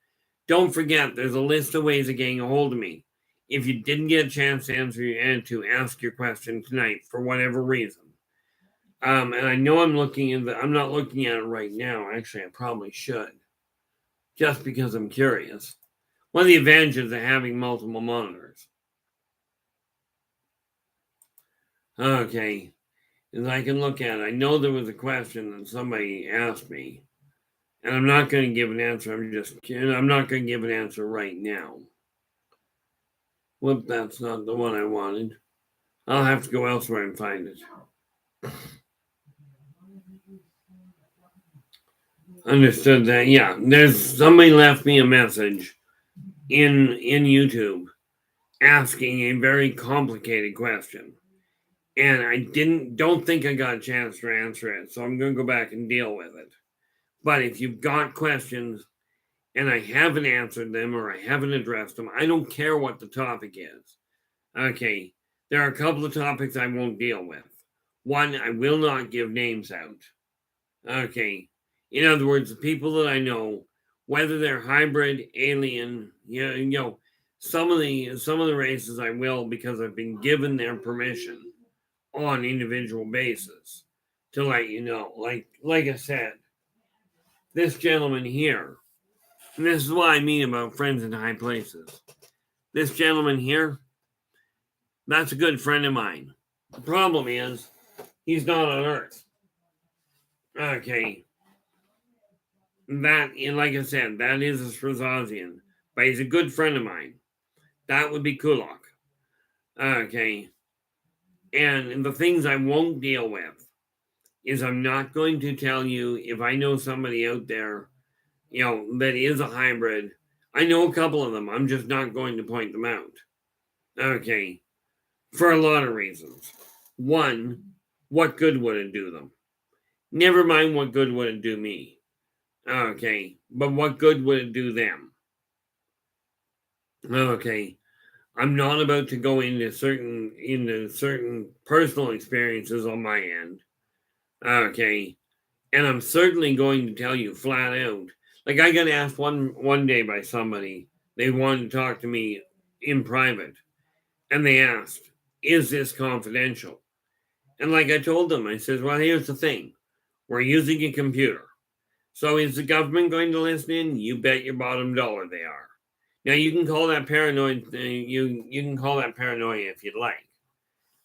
Don't forget, there's a list of ways of getting a hold of me. If you didn't get a chance to answer and to ask your question tonight for whatever reason, and I know I'm not looking at it right now. Actually, I probably should, just because I'm curious. One of the advantages of having multiple monitors. Okay, is I can look at it. I know there was a question that somebody asked me, and I'm not going to give an answer. I'm not going to give an answer right now. Whoop, that's not the one I wanted. I'll have to go elsewhere and find it. Understood that. Yeah, there's somebody left me a message in YouTube asking a very complicated question, and I don't think I got a chance to answer it, so I'm going to go back and deal with it. But if you've got questions and I haven't answered them or I haven't addressed them, I don't care what the topic is. Okay, there are a couple of topics I won't deal with. One, I will not give names out. Okay, in other words, the people that I know, whether they're hybrid, alien, some of the races I will, because I've been given their permission on individual basis to let you know. Like I said, this gentleman here, and this is what I mean about friends in high places. This gentleman here, that's a good friend of mine. The problem is, he's not on Earth. Okay. That, like I said, that is a Strazazian, but he's a good friend of mine. That would be Kulak. Okay. And the things I won't deal with is, I'm not going to tell you if I know somebody out there, that is a hybrid. I know a couple of them. I'm just not going to point them out. Okay. For a lot of reasons. One, what good would it do them? Never mind what good would it do me. Okay. But what good would it do them? Okay. I'm not about to go into certain personal experiences on my end. Okay. And I'm certainly going to tell you flat out. Like, I got asked one day by somebody, they wanted to talk to me in private. And they asked, is this confidential? And like I told them, I said, well, here's the thing. We're using a computer. So is the government going to listen in? You bet your bottom dollar they are. Now you can call that paranoid. You can call that paranoia if you'd like.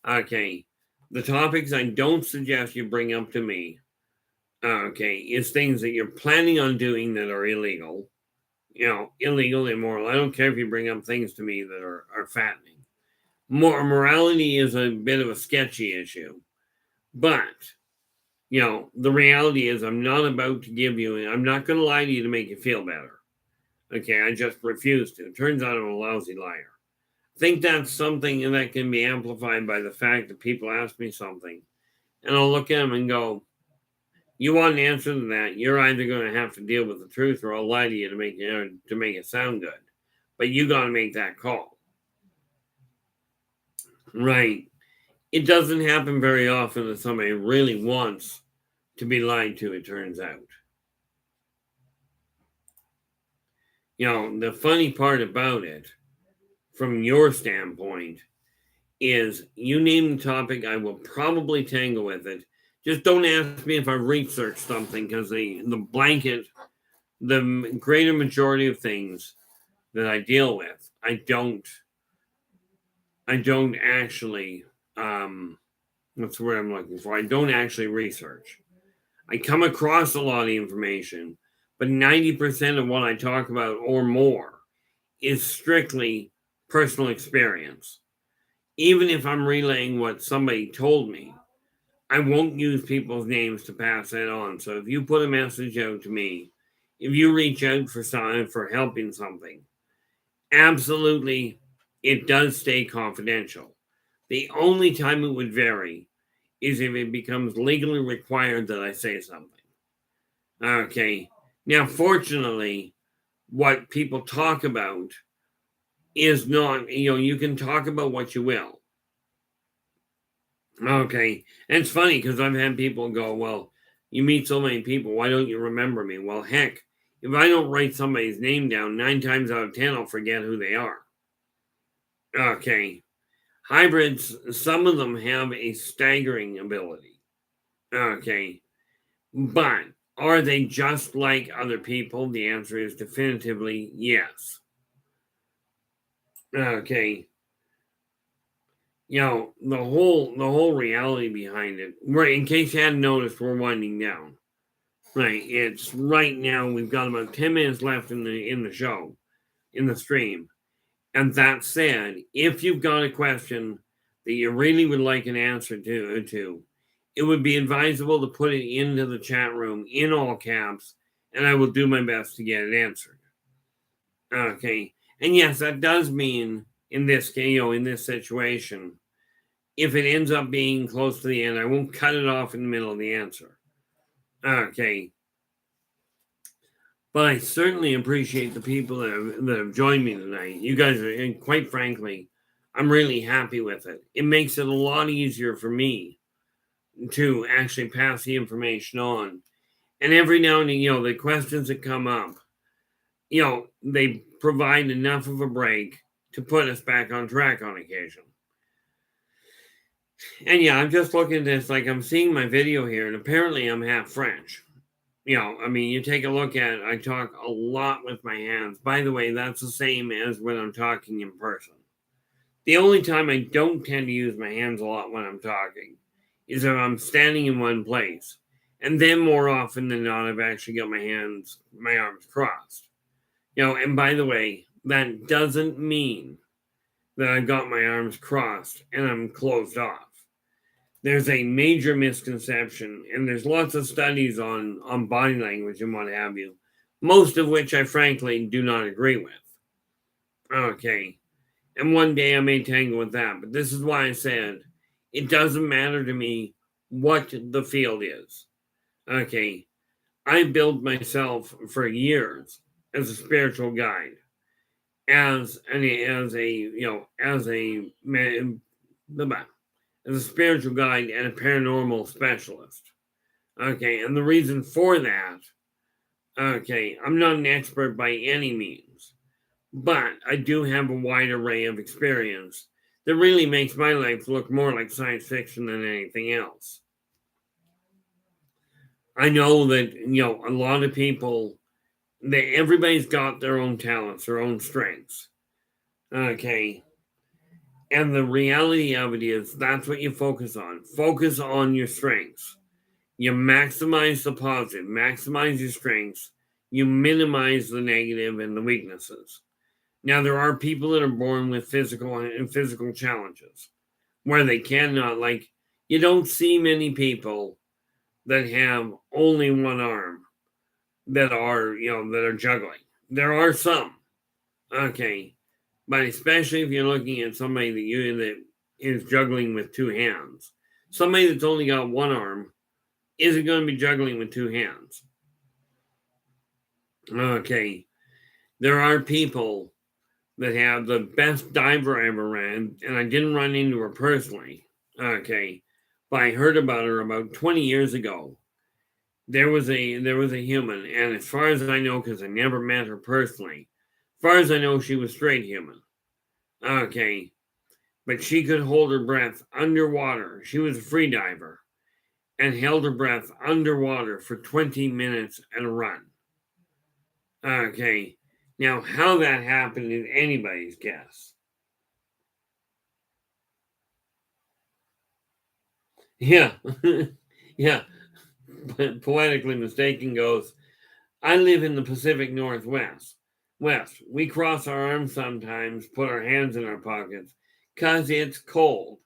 Okay, the topics I don't suggest you bring up to me. Okay, is things that you're planning on doing that are illegal. Illegal, immoral. I don't care if you bring up things to me that are fattening. Morality is a bit of a sketchy issue, but the reality is I'm not about to give you. I'm not going to lie to you to make you feel better. Okay, I just refuse to. It turns out I'm a lousy liar. I think that's something that can be amplified by the fact that people ask me something, and I'll look at them and go, "You want an answer to that? You're either going to have to deal with the truth, or I'll lie to you to make it sound good. But you got to make that call." Right. It doesn't happen very often that somebody really wants to be lied to, it turns out. The funny part about it, from your standpoint, is you name the topic, I will probably tangle with it. Just don't ask me if I researched something, because the greater majority of things that I deal with, I don't actually, what's the word I'm looking for? I don't actually research. I come across a lot of information, but 90% of what I talk about or more is strictly personal experience. Even if I'm relaying what somebody told me, I won't use people's names to pass that on. So if you put a message out to me, if you reach out for helping something, absolutely, it does stay confidential. The only time it would vary is if it becomes legally required that I say something. Okay. Now, fortunately, what people talk about is not, you can talk about what you will. Okay. And it's funny because I've had people go, "Well, you meet so many people. Why don't you remember me?" Well, heck, if I don't write somebody's name down, 9 times out of 10, I'll forget who they are. Okay. Hybrids, some of them have a staggering ability. Okay. But are they just like other people? The answer is definitively yes. Okay. The whole reality behind it. Right, in case you hadn't noticed, we're winding down. Right. It's right now we've got about 10 minutes left in the show, in the stream. And that said, if you've got a question that you really would like an answer to, it would be advisable to put it into the chat room in all caps, and I will do my best to get it answered. Okay. And yes, that does mean in this in this situation, if it ends up being close to the end, I won't cut it off in the middle of the answer. Okay. But I certainly appreciate the people that have joined me tonight. You guys are, and quite frankly, I'm really happy with it. It makes it a lot easier for me to actually pass the information on. And every now and then, the questions that come up, they provide enough of a break to put us back on track on occasion. And yeah, I'm just looking at this, like I'm seeing my video here, and apparently I'm half French. You take a look at it, I talk a lot with my hands. By the way, that's the same as when I'm talking in person. The only time I don't tend to use my hands a lot when I'm talking is if I'm standing in one place. And then more often than not, I've actually got my arms crossed. And by the way, that doesn't mean that I've got my arms crossed and I'm closed off. There's a major misconception, and there's lots of studies on body language and what have you, most of which I frankly do not agree with. Okay. And one day I may tangle with that, but this is why I said it doesn't matter to me what the field is. Okay. I built myself for years as a spiritual guide, as a spiritual guide and a paranormal specialist. Okay, and the reason for that, okay, I'm not an expert by any means, but I do have a wide array of experience that really makes my life look more like science fiction than anything else. I know that, a lot of people everybody's got their own talents, their own strengths. Okay. And the reality of it is that's what you focus on. Focus on your strengths. You maximize the positive, maximize your strengths. You minimize the negative and the weaknesses. Now, there are people that are born with physical challenges where they cannot, like, you don't see many people that have only one arm that are, that are juggling. There are some, okay, but especially if you're looking at somebody that is juggling with two hands. Somebody that's only got one arm isn't going to be juggling with two hands. Okay, there are people that have the best diver I ever ran, and I didn't run into her personally. Okay, but I heard about her about 20 years ago. There was a human, and as far as I know, because I never met her personally, as far as I know, she was straight human. Okay, but she could hold her breath underwater. She was a free diver and held her breath underwater for 20 minutes at a run. Okay, now how that happened is anybody's guess. Yeah, yeah. Poetically mistaken goes, I live in the Pacific Northwest. We cross our arms sometimes, put our hands in our pockets, because it's cold,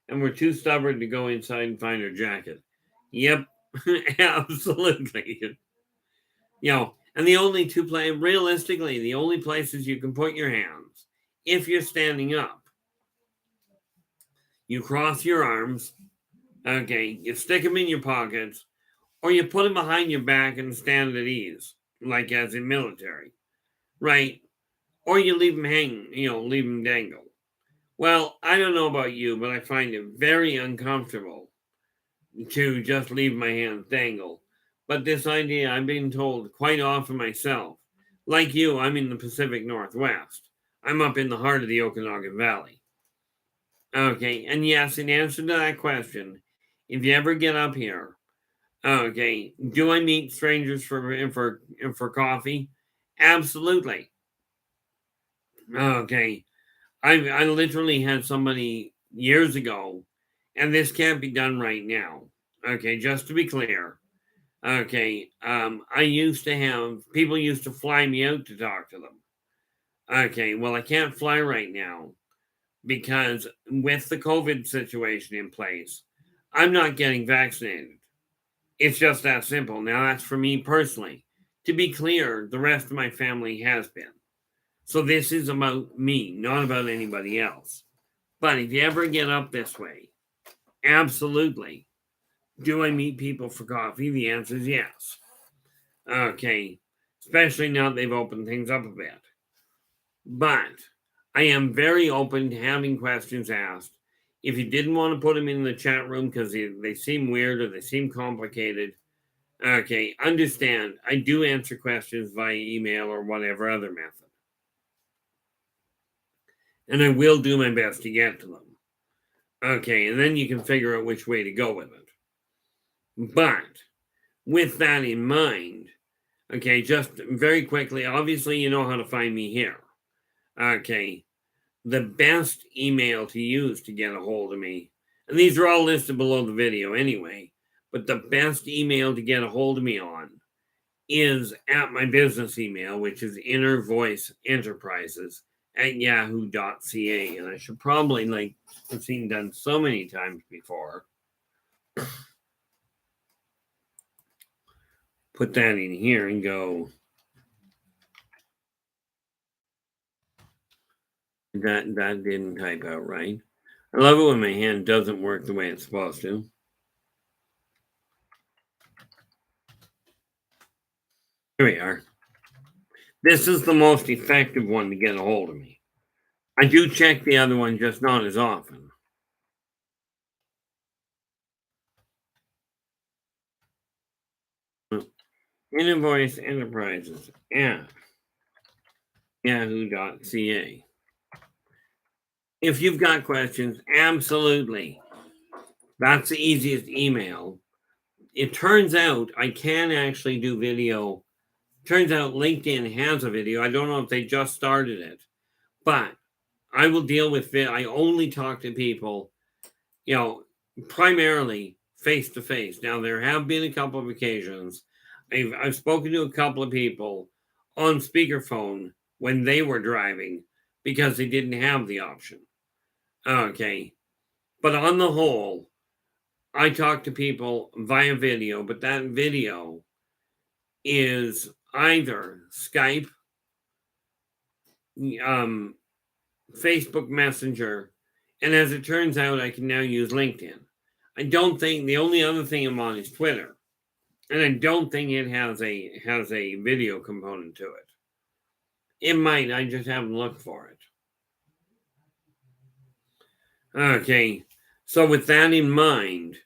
and we're too stubborn to go inside and find our jacket. Yep, absolutely. And the only realistically, the only places you can put your hands, if you're standing up, you cross your arms, okay, you stick them in your pockets, or you put them behind your back and stand at ease, like as in military, right? Or you leave them hang, leave them dangle. Well, I don't know about you, but I find it very uncomfortable to just leave my hands dangle. But this idea, I've been told quite often myself. Like you, I'm in the Pacific Northwest. I'm up in the heart of the Okanagan Valley. Okay, and yes, in answer to that question, if you ever get up here, okay, do I meet strangers for coffee? Absolutely. Okay, I literally had somebody years ago, and this can't be done right now. Okay, just to be clear. Okay, I used to have people used to fly me out to talk to them. Okay, well, I can't fly right now because with the COVID situation in place, I'm not getting vaccinated. It's just that simple. Now, that's for me personally. To be clear, the rest of my family has been. So this is about me, not about anybody else. But if you ever get up this way, absolutely. Do I meet people for coffee? The answer is yes. Okay. Especially now that they've opened things up a bit. But I am very open to having questions asked. If you didn't want to put them in the chat room because they seem weird or they seem complicated, okay, understand. I do answer questions via email or whatever other method. And I will do my best to get to them. Okay, and then you can figure out which way to go with it. But with that in mind, okay, just very quickly, obviously, you know how to find me here. Okay, the best email to use to get a hold of me, and these are all listed below the video anyway, but the best email to get a hold of me on is at my business email, which is innervoiceenterprises@yahoo.ca. And I should probably, I've seen done so many times before, put that in here and go. That didn't type out right. I love it when my hand doesn't work the way it's supposed to. Here we are. This is the most effective one to get a hold of me. I do check the other one, just not as often. Invoice Enterprises at yahoo.ca. If you've got questions, absolutely. That's the easiest email. It turns out I can actually do video Turns out LinkedIn has a video. I don't know if they just started it, but I will deal with it. I only talk to people, primarily face to face. Now, there have been a couple of occasions. I've spoken to a couple of people on speakerphone when they were driving because they didn't have the option. Okay. But on the whole, I talk to people via video, but that video is either Skype, Facebook Messenger, and as it turns out, I can now use LinkedIn. I don't think the only other thing I'm on is Twitter, and I don't think it has a video component to it. It might. I just haven't looked for it. Okay, so with that in mind,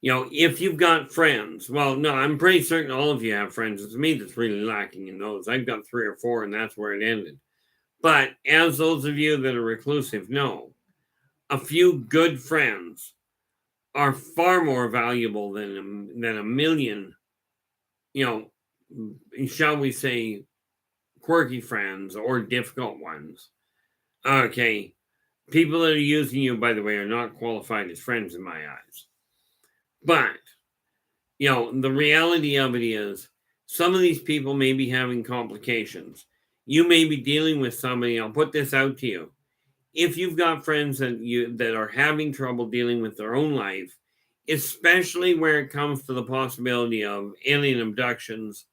if you've got friends, well, no, I'm pretty certain all of you have friends. It's me that's really lacking in those. I've got 3 or 4, and that's where it ended. But as those of you that are reclusive know, a few good friends are far more valuable than a million, shall we say, quirky friends or difficult ones. Okay, people that are using you, by the way, are not qualified as friends in my eyes. But, the reality of it is some of these people may be having complications. You may be dealing with somebody, I'll put this out to you. If you've got friends that are having trouble dealing with their own life, especially where it comes to the possibility of alien abductions,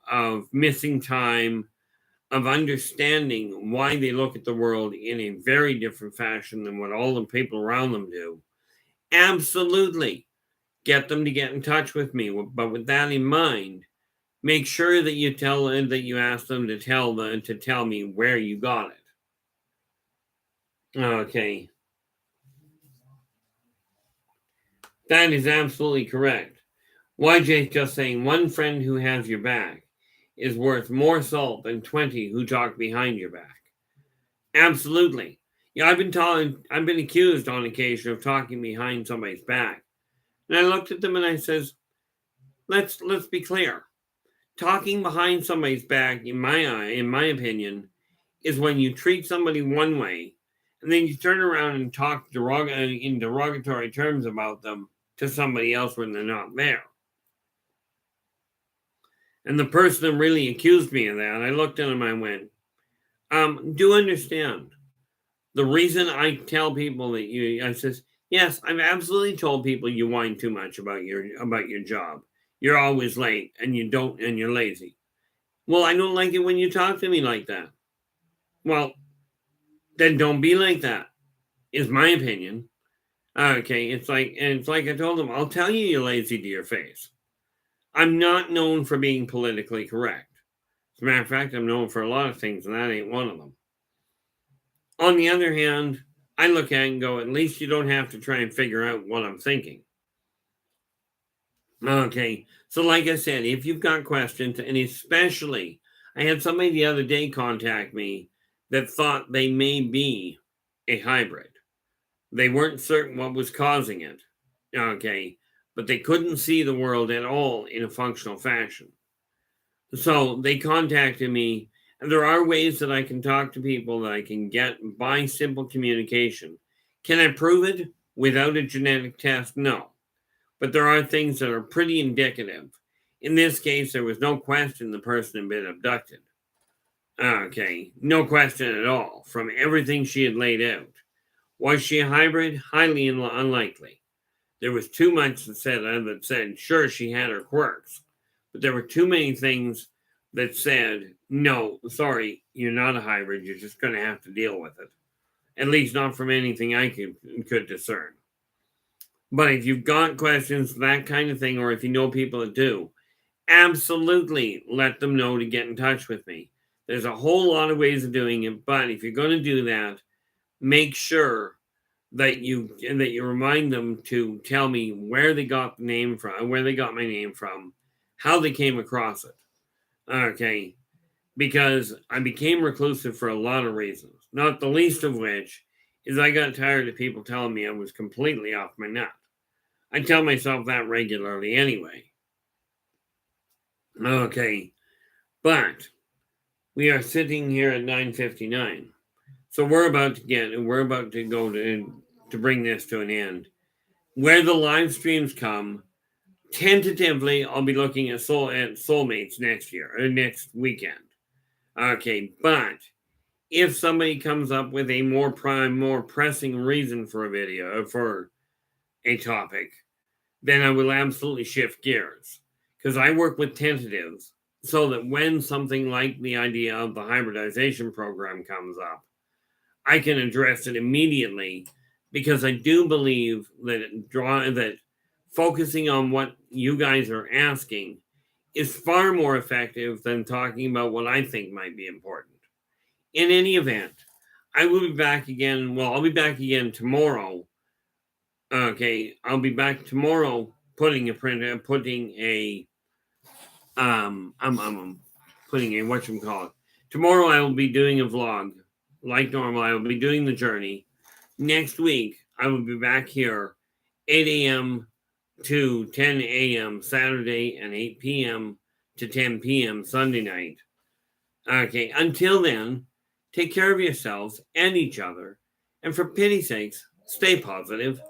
of missing time, of understanding why they look at the world in a very different fashion than what all the people around them do, absolutely get them to get in touch with me. But with that in mind, make sure that you ask them to tell me where you got it. Okay. That is absolutely correct. YJ's just saying one friend who has your back is worth more salt than 20 who talk behind your back. Absolutely. Yeah, I've been accused on occasion of talking behind somebody's back. And I looked at them and I says, let's be clear. Talking behind somebody's back, in my opinion, is when you treat somebody one way and then you turn around and talk in derogatory terms about them to somebody else when they're not there. And the person that really accused me of that, I looked at him and I went, do understand. The reason I tell people that I says, yes, I've absolutely told people you whine too much about your job. You're always late and you're lazy. Well, I don't like it when you talk to me like that. Well, then don't be like that, is my opinion. Okay, it's like I told them, I'll tell you're lazy to your face. I'm not known for being politically correct. As a matter of fact, I'm known for a lot of things, and that ain't one of them. On the other hand, I look at it and go, at least you don't have to try and figure out what I'm thinking. Okay, so like I said, if you've got questions, and especially, I had somebody the other day contact me that thought they may be a hybrid. They weren't certain what was causing it. Okay, but they couldn't see the world at all in a functional fashion. So they contacted me, and there are ways that I can talk to people that I can get by simple communication. Can I prove it without a genetic test? No. But there are things that are pretty indicative. In this case, there was no question the person had been abducted. Okay, no question at all from everything she had laid out. Was she a hybrid? Highly unlikely. There was too much that said sure, she had her quirks, but there were too many things that said, no, sorry, you're not a hybrid. You're just going to have to deal with it. At least not from anything I could discern. But if you've got questions, that kind of thing, or if you know people that do, absolutely let them know to get in touch with me. There's a whole lot of ways of doing it, but if you're going to do that, make sure that you remind them to tell me where they got the name from, where they got my name from, how they came across it. Okay, because I became reclusive for a lot of reasons, not the least of which is I got tired of people telling me I was completely off my nut. I tell myself that regularly anyway. Okay, But we are sitting here at 9:59. So we're about to go to bring this to an end. Where the live streams come, tentatively, I'll be looking at Soulmates next year or next weekend. Okay, but if somebody comes up with a more pressing reason for a video for a topic, then I will absolutely shift gears, because I work with tentatives so that when something like the idea of the hybridization program comes up, I can address it immediately, because I do believe that focusing on what you guys are asking is far more effective than talking about what I think might be important. In any event, I will be back again. Well, I'll be back again tomorrow. Okay, I'll be back tomorrow putting a whatchamacallit. Tomorrow I will be doing a vlog. Like normal, I will be doing the journey. Next week, I will be back here 8 a.m. to 10 a.m. Saturday and 8 p.m. to 10 p.m. Sunday night. Okay, until then, take care of yourselves and each other. And for pity's sakes, stay positive.